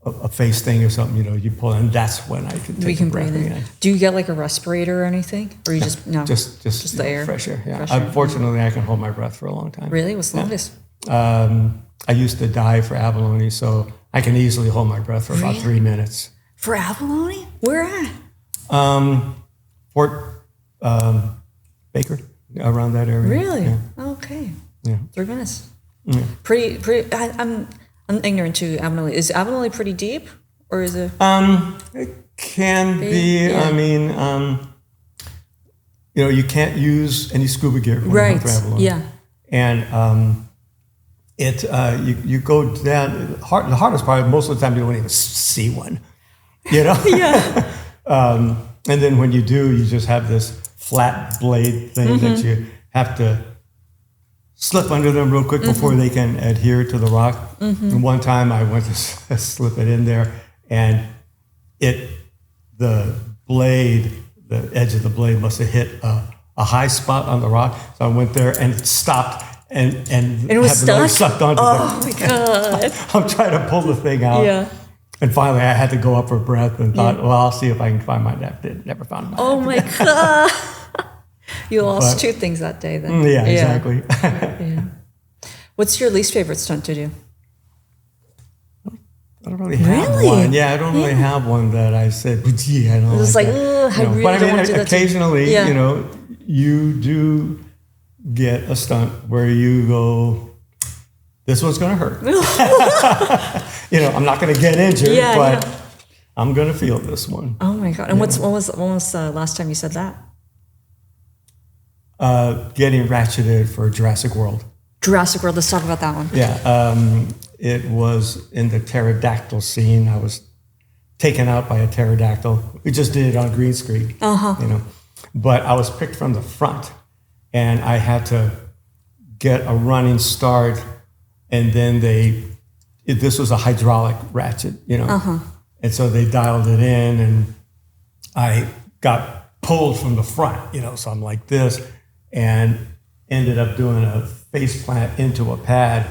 a face thing or something, you pull in. That's when I can take a breath again. Do you get like a respirator or anything? Or you just, no? Just the air? Fresh air, yeah. Unfortunately, I can hold my breath for a long time. Really? What's the longest? I used to dive for abalone, so I can easily hold my breath for about 3 minutes. For abalone? Where at? Fort Baker, around that area. Really? Yeah. Okay. Yeah. 3 minutes. Yeah. Pretty. I'm ignorant to abalone. Is abalone pretty deep, or is it? It can be. Yeah. I mean, you can't use any scuba gear when you go for abalone. Yeah. And you go down. The hardest part, most of the time, you don't even see one. Yeah. And then when you do, you just have this flat blade thing that you have to slip under them real quick before they can adhere to the rock. And one time I went to slip it in there, and the edge of the blade must have hit a high spot on the rock. So I went there and it stopped and it was stuck? Sucked onto my God. I'm trying to pull the thing out. Yeah. And finally I had to go up for breath and thought, well, I'll see if I can find my napkin. Never found my napkin. My God. You lost 2 things that day then. Yeah, exactly. Yeah. What's your least favorite stunt to do? I don't really have one. Yeah, I don't really have one that I said, gee, I don't It's like like, that. I really but I don't mean, want to do that. occasionally, you do get a stunt where you go, this one's going to hurt. I'm not going to get injured, but I'm going to feel this one. Oh my God. And when was the last time you said that? Getting ratcheted for Jurassic World. Jurassic World, let's talk about that one. Yeah, it was in the pterodactyl scene. I was taken out by a pterodactyl. We just did it on green screen, But I was picked from the front, and I had to get a running start, and then this was a hydraulic ratchet, and so they dialed it in, and I got pulled from the front, so I'm like this, and ended up doing a face plant into a pad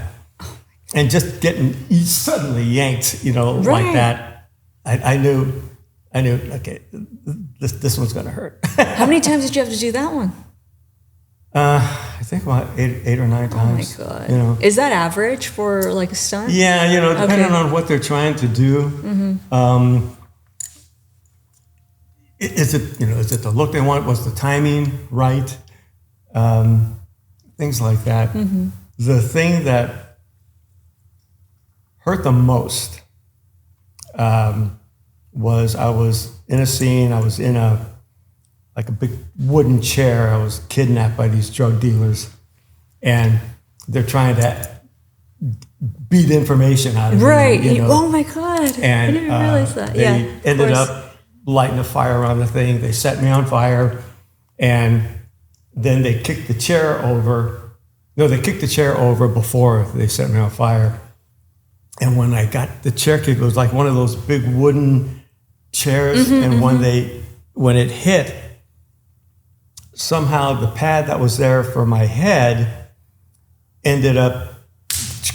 and just getting suddenly yanked, like that. I knew, okay, this one's going to hurt. How many times did you have to do that one? I think about 8 or 9 times. Oh my God. Is that average for like a stunt? Yeah, depending on what they're trying to do. Mm-hmm. Is it the look they want? Was the timing right? Things like that. Mm-hmm. The thing that hurt the most was I was in a scene. I was in a big wooden chair. I was kidnapped by these drug dealers, and they're trying to beat information out of me. Right. Oh my God. And I didn't realize that. They ended up lighting a fire on the thing. They set me on fire, and then they kicked the chair over. No, they kicked the chair over before they set me on fire. And when I got the chair kick, it was like one of those big wooden chairs. And when it hit, somehow the pad that was there for my head ended up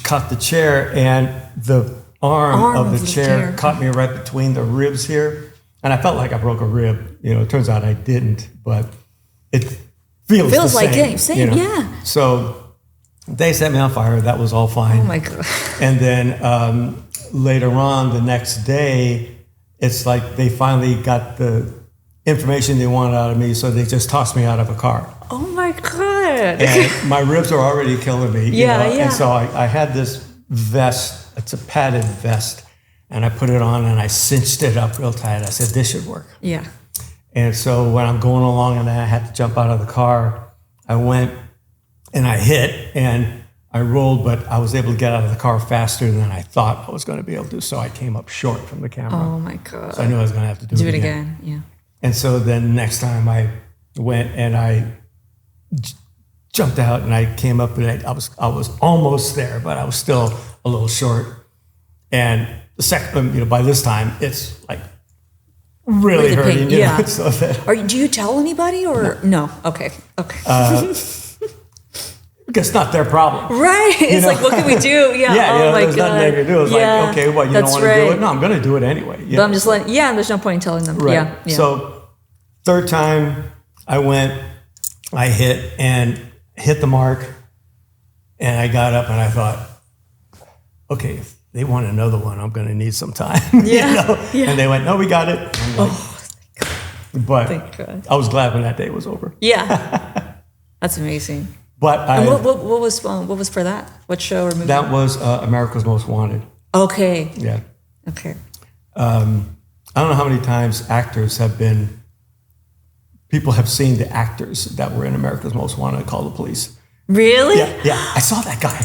caught the chair, and the arm of the chair caught me right between the ribs here. And I felt like I broke a rib. It turns out I didn't, but it feels the like same. it. Same, yeah. So they set me on fire. That was all fine. Oh my God. And then later on, the next day, it's like they finally got the information they wanted out of me, so they just tossed me out of a car. Oh my God. And my ribs are already killing me. Yeah. And so I had this vest. It's a padded vest. And I put it on and I cinched it up real tight. I said, this should work. Yeah. And so when I'm going along and I had to jump out of the car, I went and I hit and I rolled, but I was able to get out of the car faster than I thought I was going to be able to. So I came up short from the camera. Oh my God. So I knew I was going to have to do it again. Yeah. And so then next time I went and I jumped out and I came up and I was almost there, but I was still a little short. And the second, by this time it's like really hurting. Yeah. So do you tell anybody or no? Okay. Because it's not their problem. Right. It's like, what can we do? Yeah. Yeah. There's nothing they can do. It's like, okay, well, you don't want to do it? No, I'm going to do it anyway. But I'm just there's no point in telling them. Right. Yeah. So third time I went, I hit the mark, and I got up and I thought, okay, if they want another one, I'm going to need some time. Yeah. Yeah. And they went, no, we got it. But I was glad when that day was over. Yeah. That's amazing. But what was for that? What show or movie? That was America's Most Wanted. Okay. Yeah. Okay. I don't know how many times people have seen the actors that were in America's Most Wanted call the police. Really? Yeah. I saw that guy.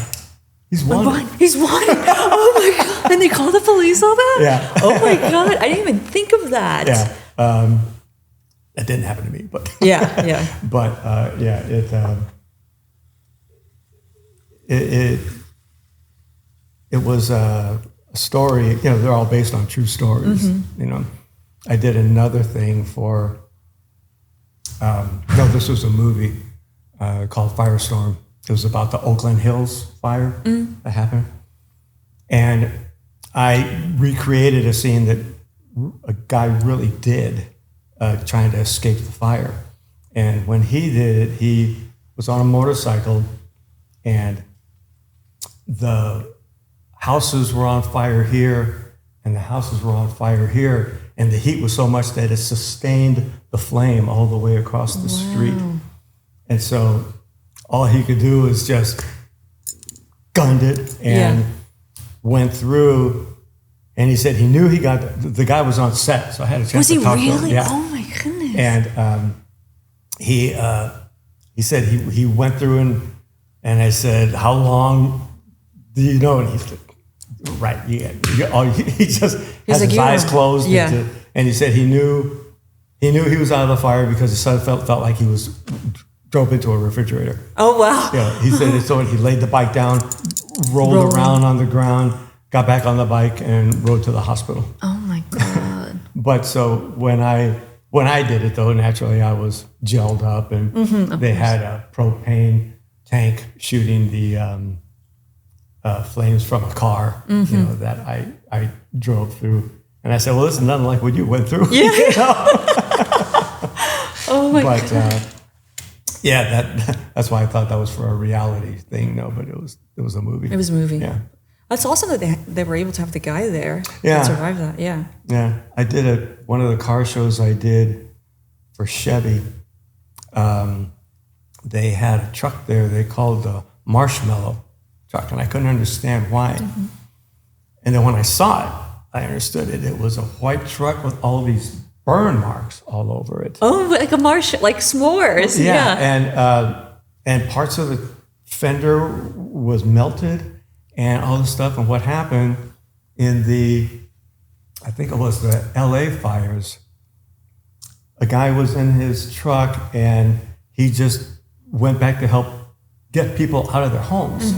He's wanted. He's wanted. Oh my God. And they call the police on that? Yeah. Oh my God. I didn't even think of that. Yeah. That didn't happen to me, but. Yeah. But it was a story, you know, they're all based on true stories. You know, I did another thing for, no, this was a movie called Firestorm. It was about the Oakland Hills fire that happened. And I recreated a scene that a guy really did trying to escape the fire. And when he did it, he was on a motorcycle and the houses were on fire here and the houses were on fire here. And the heat was so much that it sustained the flame all the way across the street. And so all he could do was just gunned it and went through. And he said he knew he got, the guy was on set, so I had a chance to talk to him. Was he really? Oh my goodness. And he said he went through and I said, how long do you know? And he said, right, he just has his eyes closed. Yeah. And he said he knew he was out of the fire because his son felt like he was drove into a refrigerator. Oh, wow. Yeah, he said so he laid the bike down, rolled around on the ground, got back on the bike and rode to the hospital. Oh my God. But so when I did it though, naturally I was gelled up and they had a propane tank shooting the flames from a car, you know, that I drove through. And I said, well, this is nothing like what you went through. Yeah. You know? Oh my God. Yeah, that's why I thought that was for a reality thing. No, but it was a movie. It was a movie. Yeah. That's awesome that they were able to have the guy there that survive that. Yeah. Yeah. I did one of the car shows I did for Chevy. They had a truck there they called the Marshmallow truck, and I couldn't understand why. And then when I saw it, I understood it. It was a white truck with all these burn marks all over it. Oh, like a like s'mores. Yeah. And parts of the fender was melted and all this stuff. And what happened in I think it was the LA fires, a guy was in his truck and he just went back to help get people out of their homes.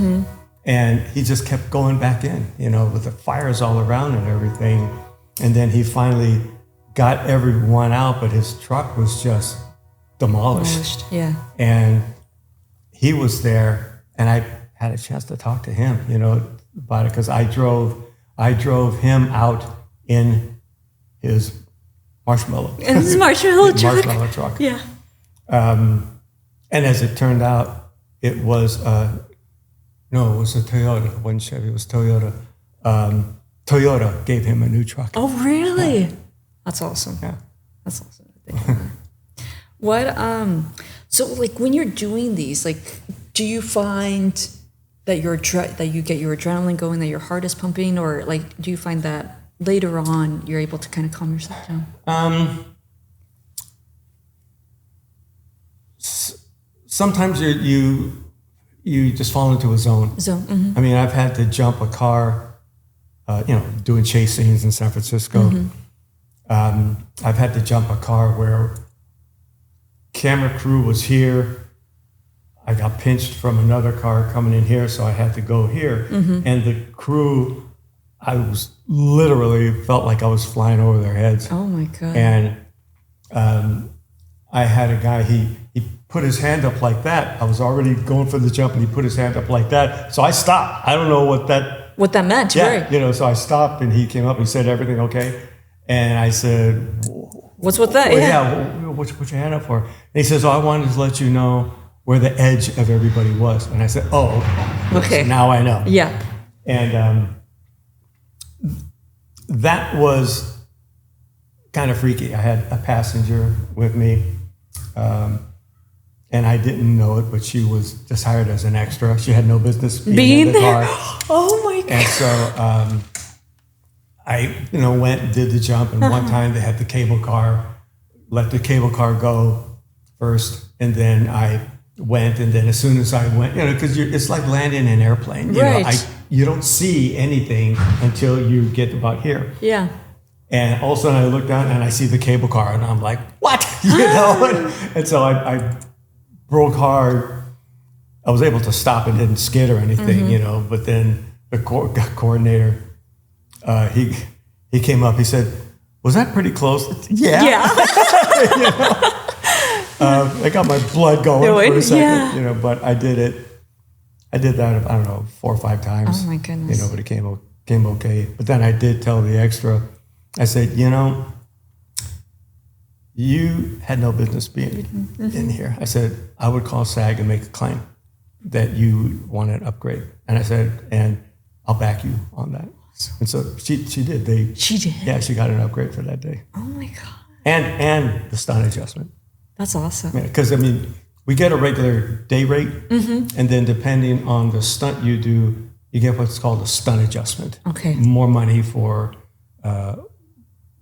And he just kept going back in, you know, with the fires all around and everything. And then he finally got everyone out, but his truck was just demolished. Yeah. And he was there, and I had a chance to talk to him, you know, about it, because I drove him out in his marshmallow. In his marshmallow truck. Marshmallow truck. Yeah. And as it turned out, it was no, it was a Toyota. It wasn't Chevy. It was Toyota. Toyota gave him a new truck. Oh, really? That's awesome. Yeah. That's awesome. What? So, like, when you're doing these, like, do you find that that you get your adrenaline going, that your heart is pumping, or like, do you find that later on you're able to kind of calm yourself down? Sometimes you just fall into a zone. I mean, I've had to jump a car, you know, doing chase scenes in San Francisco. I've had to jump a car where camera crew was here. I got pinched from another car coming in here, so I had to go here. And the crew, I was literally felt like I was flying over their heads. Oh my God. And I had a guy, he put his hand up like that. I was already going for the jump and he put his hand up like that. So I stopped. I don't know what that meant. Yeah, right. you know, so I stopped and he came up and he said, everything okay? And I said, what's with that? What you put your hand up for? And he says, I wanted to let you know where the edge of everybody was. And I said, okay. So now I know. Yeah. And that was kind of freaky. I had a passenger with me, and I didn't know it, but she was just hired as an extra. She had no business being in the there. car. Oh my God. And so I, went and did the jump. And one time they had the cable car, let the cable car go first, and then I went. And then as soon as I went, because it's like landing an airplane. You don't see anything until you get about here. Yeah. And all of a sudden I look down and I see the cable car and I'm like, what? And so I broke hard. I was able to stop and didn't skid or anything, but then the coordinator he came up. He said, "Was that pretty close?" Yeah. I got my blood going for a second, but I did it. I did that, I don't know, 4 or 5 times. Oh my goodness. But it came okay. But then I did tell the extra, I said, you had no business being in here. I said, I would call SAG and make a claim that you want an upgrade. And I said, and I'll back you on that. Awesome. And so she did. She did? Yeah, she got an upgrade for that day. Oh my God. And the stunt adjustment. That's awesome. Because, we get a regular day rate, and then depending on the stunt you do, you get what's called a stunt adjustment. Okay. More money for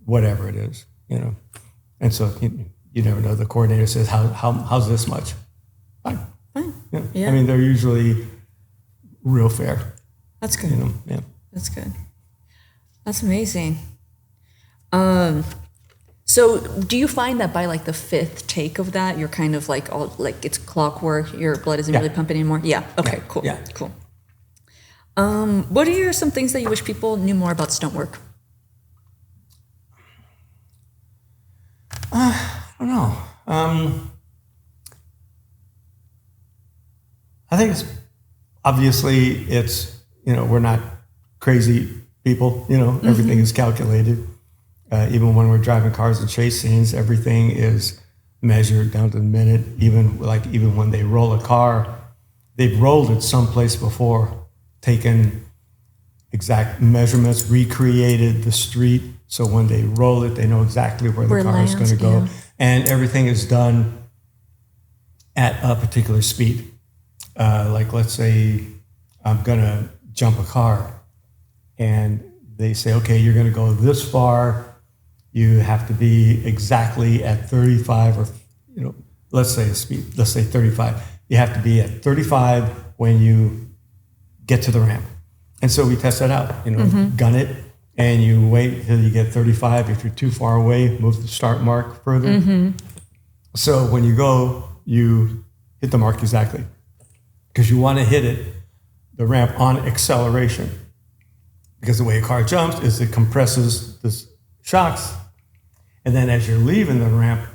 whatever it is, And so you never know. The coordinator says, how's this much? Fine. Yeah. They're usually real fair. That's good. Yeah. That's good. That's amazing. So do you find that by like the 5th take of that, you're kind of like all like it's clockwork, your blood isn't really pumping anymore? Yeah. Okay, cool. Yeah. Cool. What are some things that you wish people knew more about stunt work? I don't know. I think it's obviously we're not crazy people, everything is calculated. Even when we're driving cars and chase scenes, everything is measured down to the minute. Even when they roll a car, they've rolled it someplace before, taken exact measurements, recreated the street. So when they roll it, they know exactly where the car is going to go. Yeah. And everything is done at a particular speed. Let's say I'm going to jump a car and they say, okay, you're going to go this far. You have to be exactly at 35 or, let's say 35. You have to be at 35 when you get to the ramp. And so we test that out, gun it, and you wait until you get 35. If you're too far away, move the start mark further. So when you go, you hit the mark exactly. Because you want to hit the ramp on acceleration. Because the way a car jumps is it compresses the shocks. And then as you're leaving the ramp,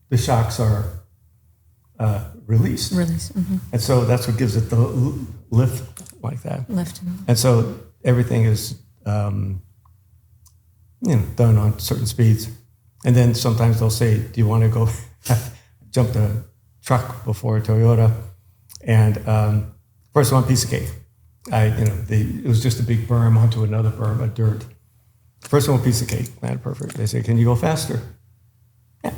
the shocks are released. And so that's what gives it the lift like that. And so everything is done on certain speeds. And then sometimes they'll say, do you want to go jump the truck before Toyota? And first one piece of cake. It was just a big berm onto another berm of dirt. First one piece of cake, man, perfect. They say, can you go faster? Yeah.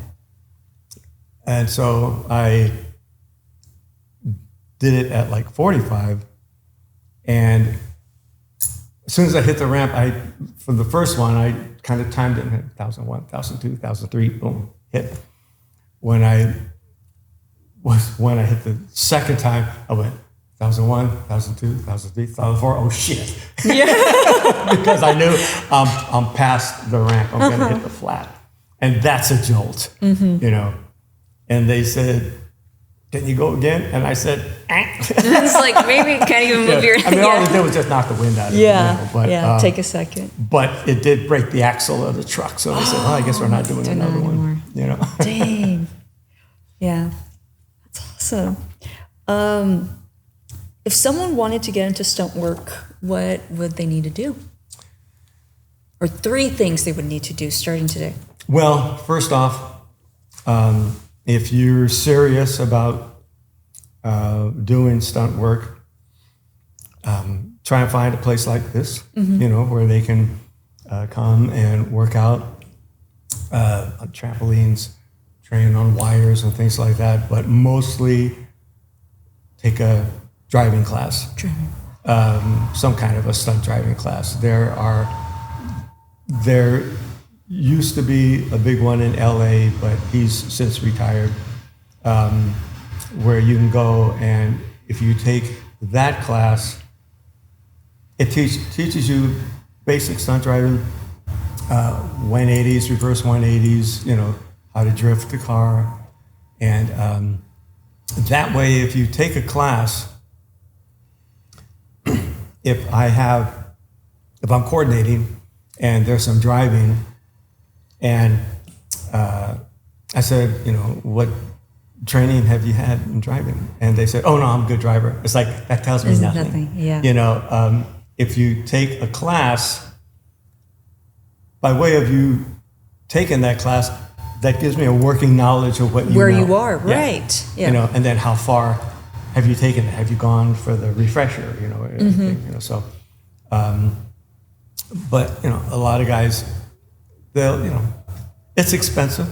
And so I did it at like 45. And as soon as I hit the ramp, from the first one, I kind of timed it, 1,001, 1,002, 1,003, boom, hit. When I hit the second time, I went 1,001, 1,002, 1,003, 1,004. Oh shit! Yeah. Because I knew I'm past the ramp. I'm gonna hit the flat, and that's a jolt, And they said, "Can you go again?" And I said, It's like maybe you can't even move your. All they did was just knock the wind out of it. But take a second. But it did break the axle of the truck, so they said, "Well, I guess we're not doing another one." Dang. Yeah, that's awesome. If someone wanted to get into stunt work, what would they need to do? Or 3 things they would need to do starting today? Well, first off, if you're serious about doing stunt work, try and find a place like this, where they can come and work out on trampolines, train on wires and things like that, but mostly take a driving class, some kind of a stunt driving class. There used to be a big one in LA, but he's since retired, where you can go, and if you take that class, it teaches you basic stunt driving, 180s, reverse 180s, how to drift the car. And that way, if you take a class, if I'm coordinating and there's some driving. And I said, what training have you had in driving? And they said, oh, no, I'm a good driver. It's like, that tells me nothing. Yeah. If you take a class, by way of you taking that class, that gives me a working knowledge of what where you are, right? Yeah. And then how far have you taken it? Have you gone for the refresher? So, but a lot of guys, they'll, it's expensive.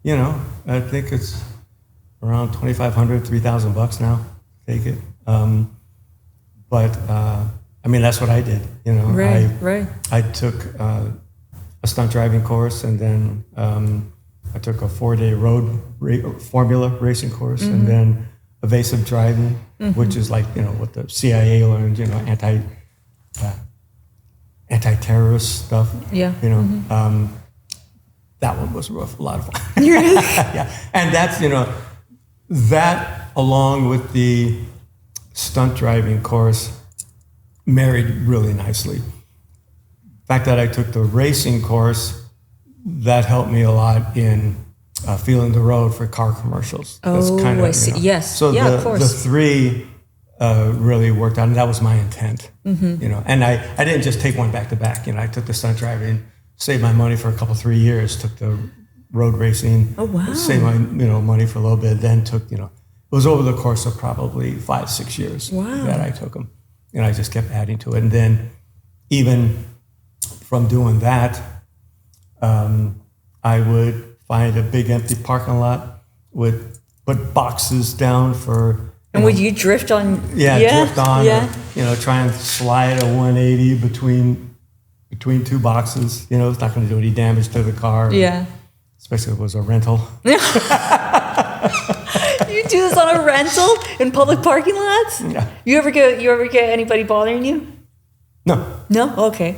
I think it's around $2,500, $3,000 now. Take it. But that's what I did. Right. I took a stunt driving course, and then I took a 4-day road formula racing course, and then evasive driving, which is like what the CIA learned, anti-terrorist stuff. Yeah. That one was rough, a lot of fun. Yeah, and that's that along with the stunt driving course married really nicely. The fact that I took the racing course, that helped me a lot in feeling the road for car commercials. That's kind of, I see. Yes. So of course. The three really worked out, and that was my intent. And I didn't just take one back to back. I took the stunt driving, saved my money for 3 years, took the road racing. Oh, wow. Saved my money for a little bit, then took it was over the course of probably 5-6 years that I took them, and I just kept adding to it. And then even from doing that, I would find a big empty parking lot, would put boxes down for. And would you drift on? Drift on. Or, try and slide a 180 between two boxes. It's not going to do any damage to the car. Yeah. Especially if it was a rental. You do this on a rental in public parking lots? Yeah. You ever get anybody bothering you? No. No? Okay.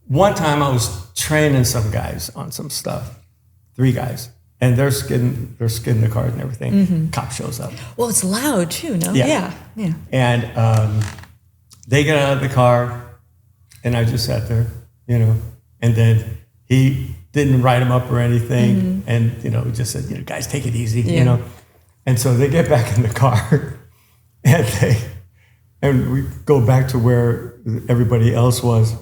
One time I was training some guys on some stuff, 3 guys, and they're skidding the cars and everything. Cop shows up. Well, it's loud too, no? Yeah. And they get out of the car, and I just sat there, and then he didn't write them up or anything, and just said, guys, take it easy, And so they get back in the car, and we go back to where everybody else was.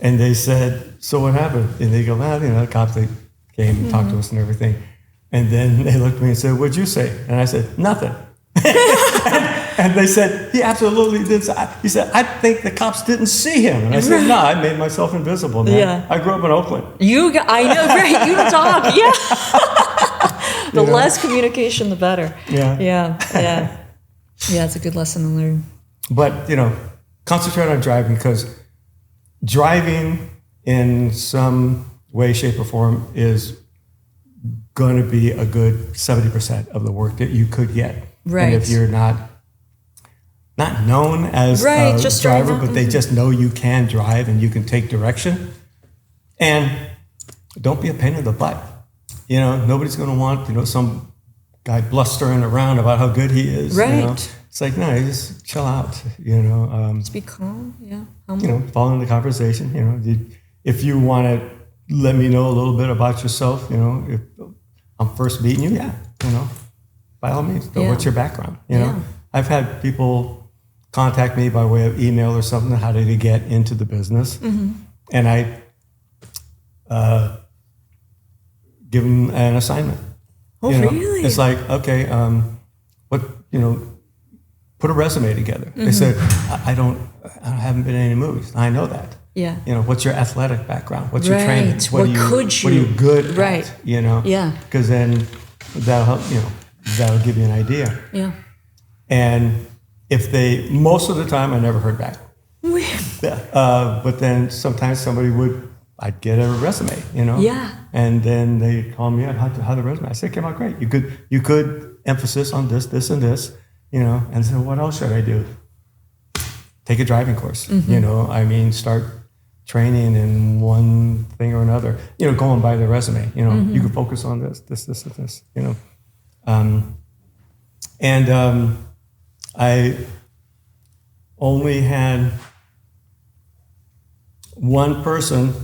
And they said, so what happened? And they go, the cops, they came and talked to us and everything. And then they looked at me and said, what'd you say? And I said, nothing. and they said, he absolutely did. He said, I think the cops didn't see him. And I said, no, I made myself invisible, man. Yeah. I grew up in Oakland. I know, right? You talk, yeah. The less communication, the better. Yeah. Yeah, it's a good lesson to learn. But, concentrate on driving, because driving in some way, shape, or form is going to be a good 70% of the work that you could get. Right. And if you're not known as a just driver, but they just know you can drive and you can take direction. And don't be a pain in the butt. Nobody's going to want, some guy blustering around about how good he is. Right. It's like, no, just chill out, Just be calm, humble. Follow in the conversation, if you want to let me know a little bit about yourself, if I'm first meeting you, by all means, what's your background, I've had people contact me by way of email or something, how did they get into the business? And I give them an assignment. Oh, really? It's like, okay, put a resume together. They said, I haven't been in any movies. I know that. Yeah. What's your athletic background? What's your training? What are you good right. at? Yeah. Because then that'll help, that'll give you an idea. Yeah. And most of the time, I never heard back. But then sometimes I'd get a resume, Yeah. And then they call me up, how the resume? I said, it came out great. You could emphasis on this, this, and this, and so what else should I do? Take a driving course, start training in one thing or another, going by the resume, you can focus on this, and this, I only had one person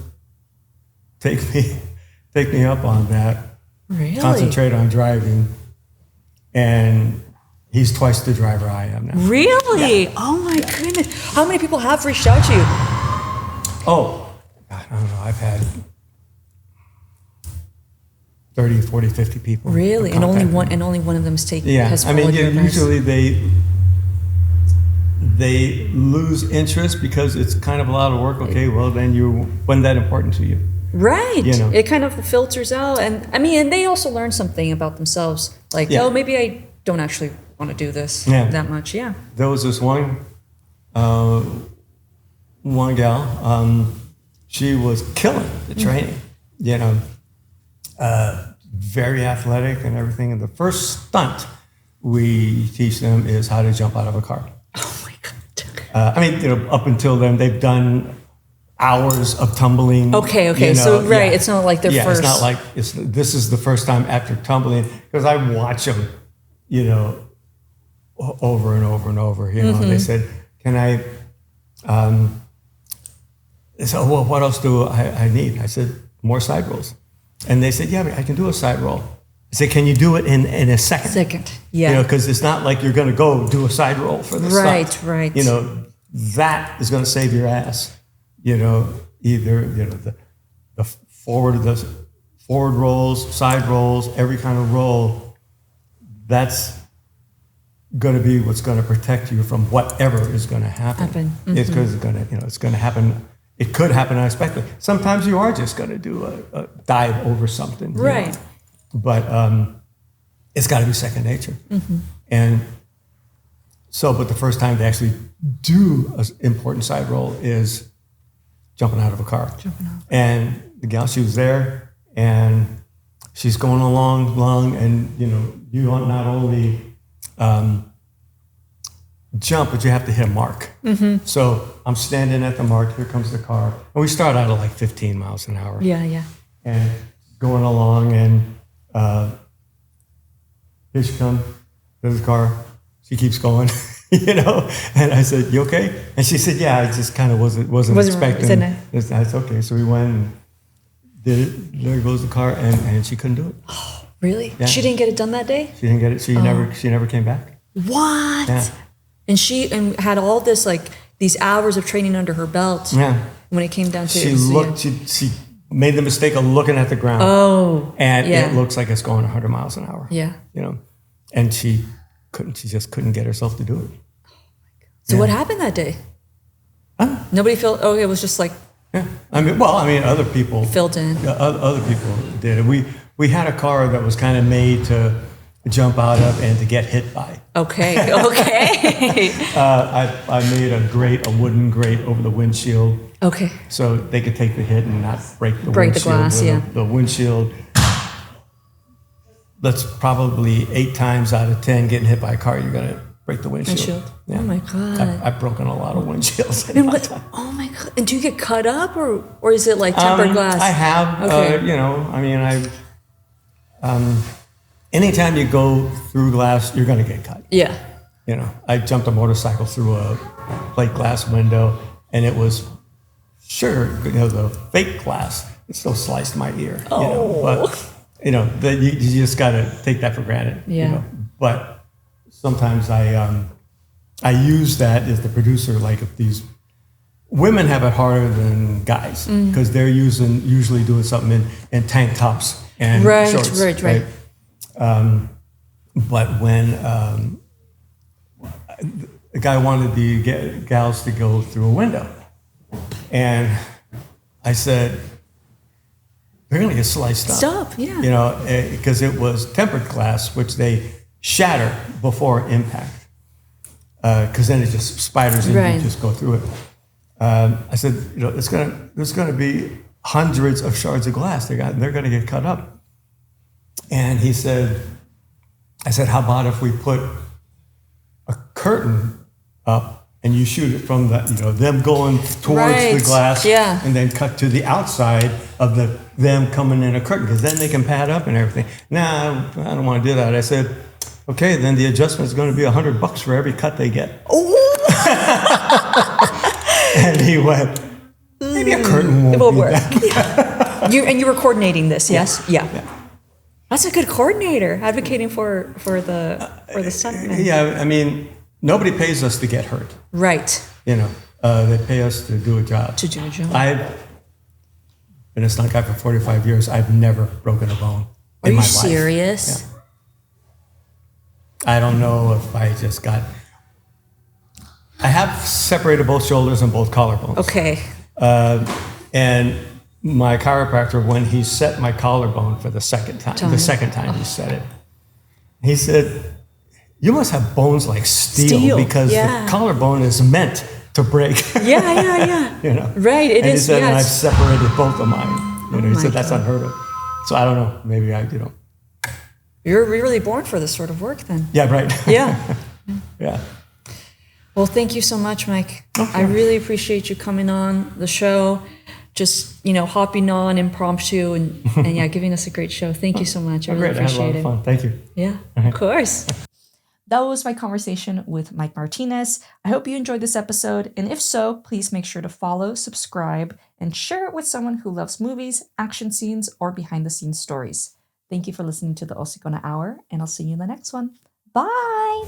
take me up on that. Really? Concentrate on driving, and he's twice the driver I am now. Really? Yeah. Oh my goodness! How many people have reached out to you? Oh, I don't know. I've had 30, 40, 50 people. Really? And only one of them has taken. Yeah. Has I mean, your advice. usually they lose interest because it's kind of a lot of work. Okay, well then wasn't that important to you? Right. You know. It kind of filters out, and I mean, and they also learn something about themselves. Like, oh, maybe I don't actually want to do this that much. Yeah. There was this one gal. She was killing the training. You know, very athletic and everything. And the first stunt we teach them is how to jump out of a car. Oh my God. I mean, up until then, they've done hours of tumbling. Okay. It's not like their first. It's not like this is the first time after tumbling, because I watch them, over and over and over. And they said, "Can I?" They said, "Oh, well, what else do I need?" I said, "More side rolls," and they said, "Yeah, I can do a side roll." I said, "Can you do it in a second?" Yeah. Because it's not like you're going to go do a side roll for the stunt. Right. That is going to save your ass. Either the forward rolls, side rolls, every kind of roll. That's going to be what's going to protect you from whatever is going to happen. Mm-hmm. It's because it's going to happen. It could happen unexpectedly. Sometimes you are just going to do a dive over something, right? But it's got to be second nature. Mm-hmm. And so, but the first time they actually do an important side roll is jumping out of a car. And the gal, she was there, and she's going along, and you want not only jump, but you have to hit a mark. Mm-hmm. So I'm standing at the mark. Here comes the car, and we start out at like 15 miles an hour. Yeah. And going along, and here she comes. There's the car. She keeps going. And I said, "You okay?" And she said, "Yeah, I just kind of wasn't expecting." That's okay. So we went and did it. There goes the car, and she couldn't do it. Oh, really? Yeah. She didn't get it done that day? She didn't get it. She never came back. What? Yeah. And she had all this, like, these hours of training under her belt. Yeah. When it came down to she made the mistake of looking at the ground. Oh. And it looks like it's going 100 miles an hour. Yeah. And she just couldn't get herself to do it. So what happened that day? Nobody felt. Oh, it was just like. Yeah, I mean, other people filled in. Other people did it. We had a car that was kind of made to jump out of and to get hit by. Okay. I made a wooden grate over the windshield. Okay. So they could take the hit and not break the glass. Yeah. The windshield. That's probably 8 times out of 10 getting hit by a car, you're gonna break the windshield. Yeah. Oh my God. I've broken a lot of windshields. Oh my God. And do you get cut up or is it like tempered glass? I have. Okay. Anytime you go through glass, you're going to get cut. Yeah. I jumped a motorcycle through a plate glass window, and it was the fake glass. It still sliced my ear. But you just got to take that for granted. Yeah. But sometimes I use that as the producer. Like, if these women have it harder than guys because they're usually doing something in tank tops and shorts. Right. But when a guy wanted the gals to go through a window, and I said, they're going to get sliced up. Stop, yeah. Because it was tempered glass, which they shatter before impact. Because then it just spiders in and you just go through it. I said, there's going to be hundreds of shards of glass. They're going to get cut up. And I said, how about if we put a curtain up and you shoot it from them going towards the glass, and then cut to the outside of them coming in a curtain, because then they can pad up and everything. Nah, I don't want to do that. I said, okay, then the adjustment is going to be $100 for every cut they get. Oh. And he went, maybe a curtain won't It will be work. that. You were coordinating this, yes? Yeah. That's a good coordinator, advocating for the stuntman. Yeah, I mean, nobody pays us to get hurt. Right. You know, they pay us to do a job. To do a job. I've been a stunt guy for 45 years. I've never broken a bone in my life. Are you serious? Yeah. I don't know if I just got... I have separated both shoulders and both collarbones. Okay. And my chiropractor, when he set my collarbone for the second time he set it, he said, "You must have bones like steel because the collarbone is meant to break." Yeah. You know, right? It and is. He said, and I've yes. separated both of mine. You know, he said that's unheard of. So I don't know. Maybe I, You're really born for this sort of work, then. Yeah. Right. Yeah. Yeah. Well, thank you so much, Mike. Okay. I really appreciate you coming on the show. Just, hopping on impromptu and giving us a great show. Thank you so much. I really appreciate it. I had a lot of fun. Thank you. Yeah, of course. That was my conversation with Mike Martinez. I hope you enjoyed this episode. And if so, please make sure to follow, subscribe, and share it with someone who loves movies, action scenes, or behind the scenes stories. Thank you for listening to the Hocicona Hour, and I'll see you in the next one. Bye.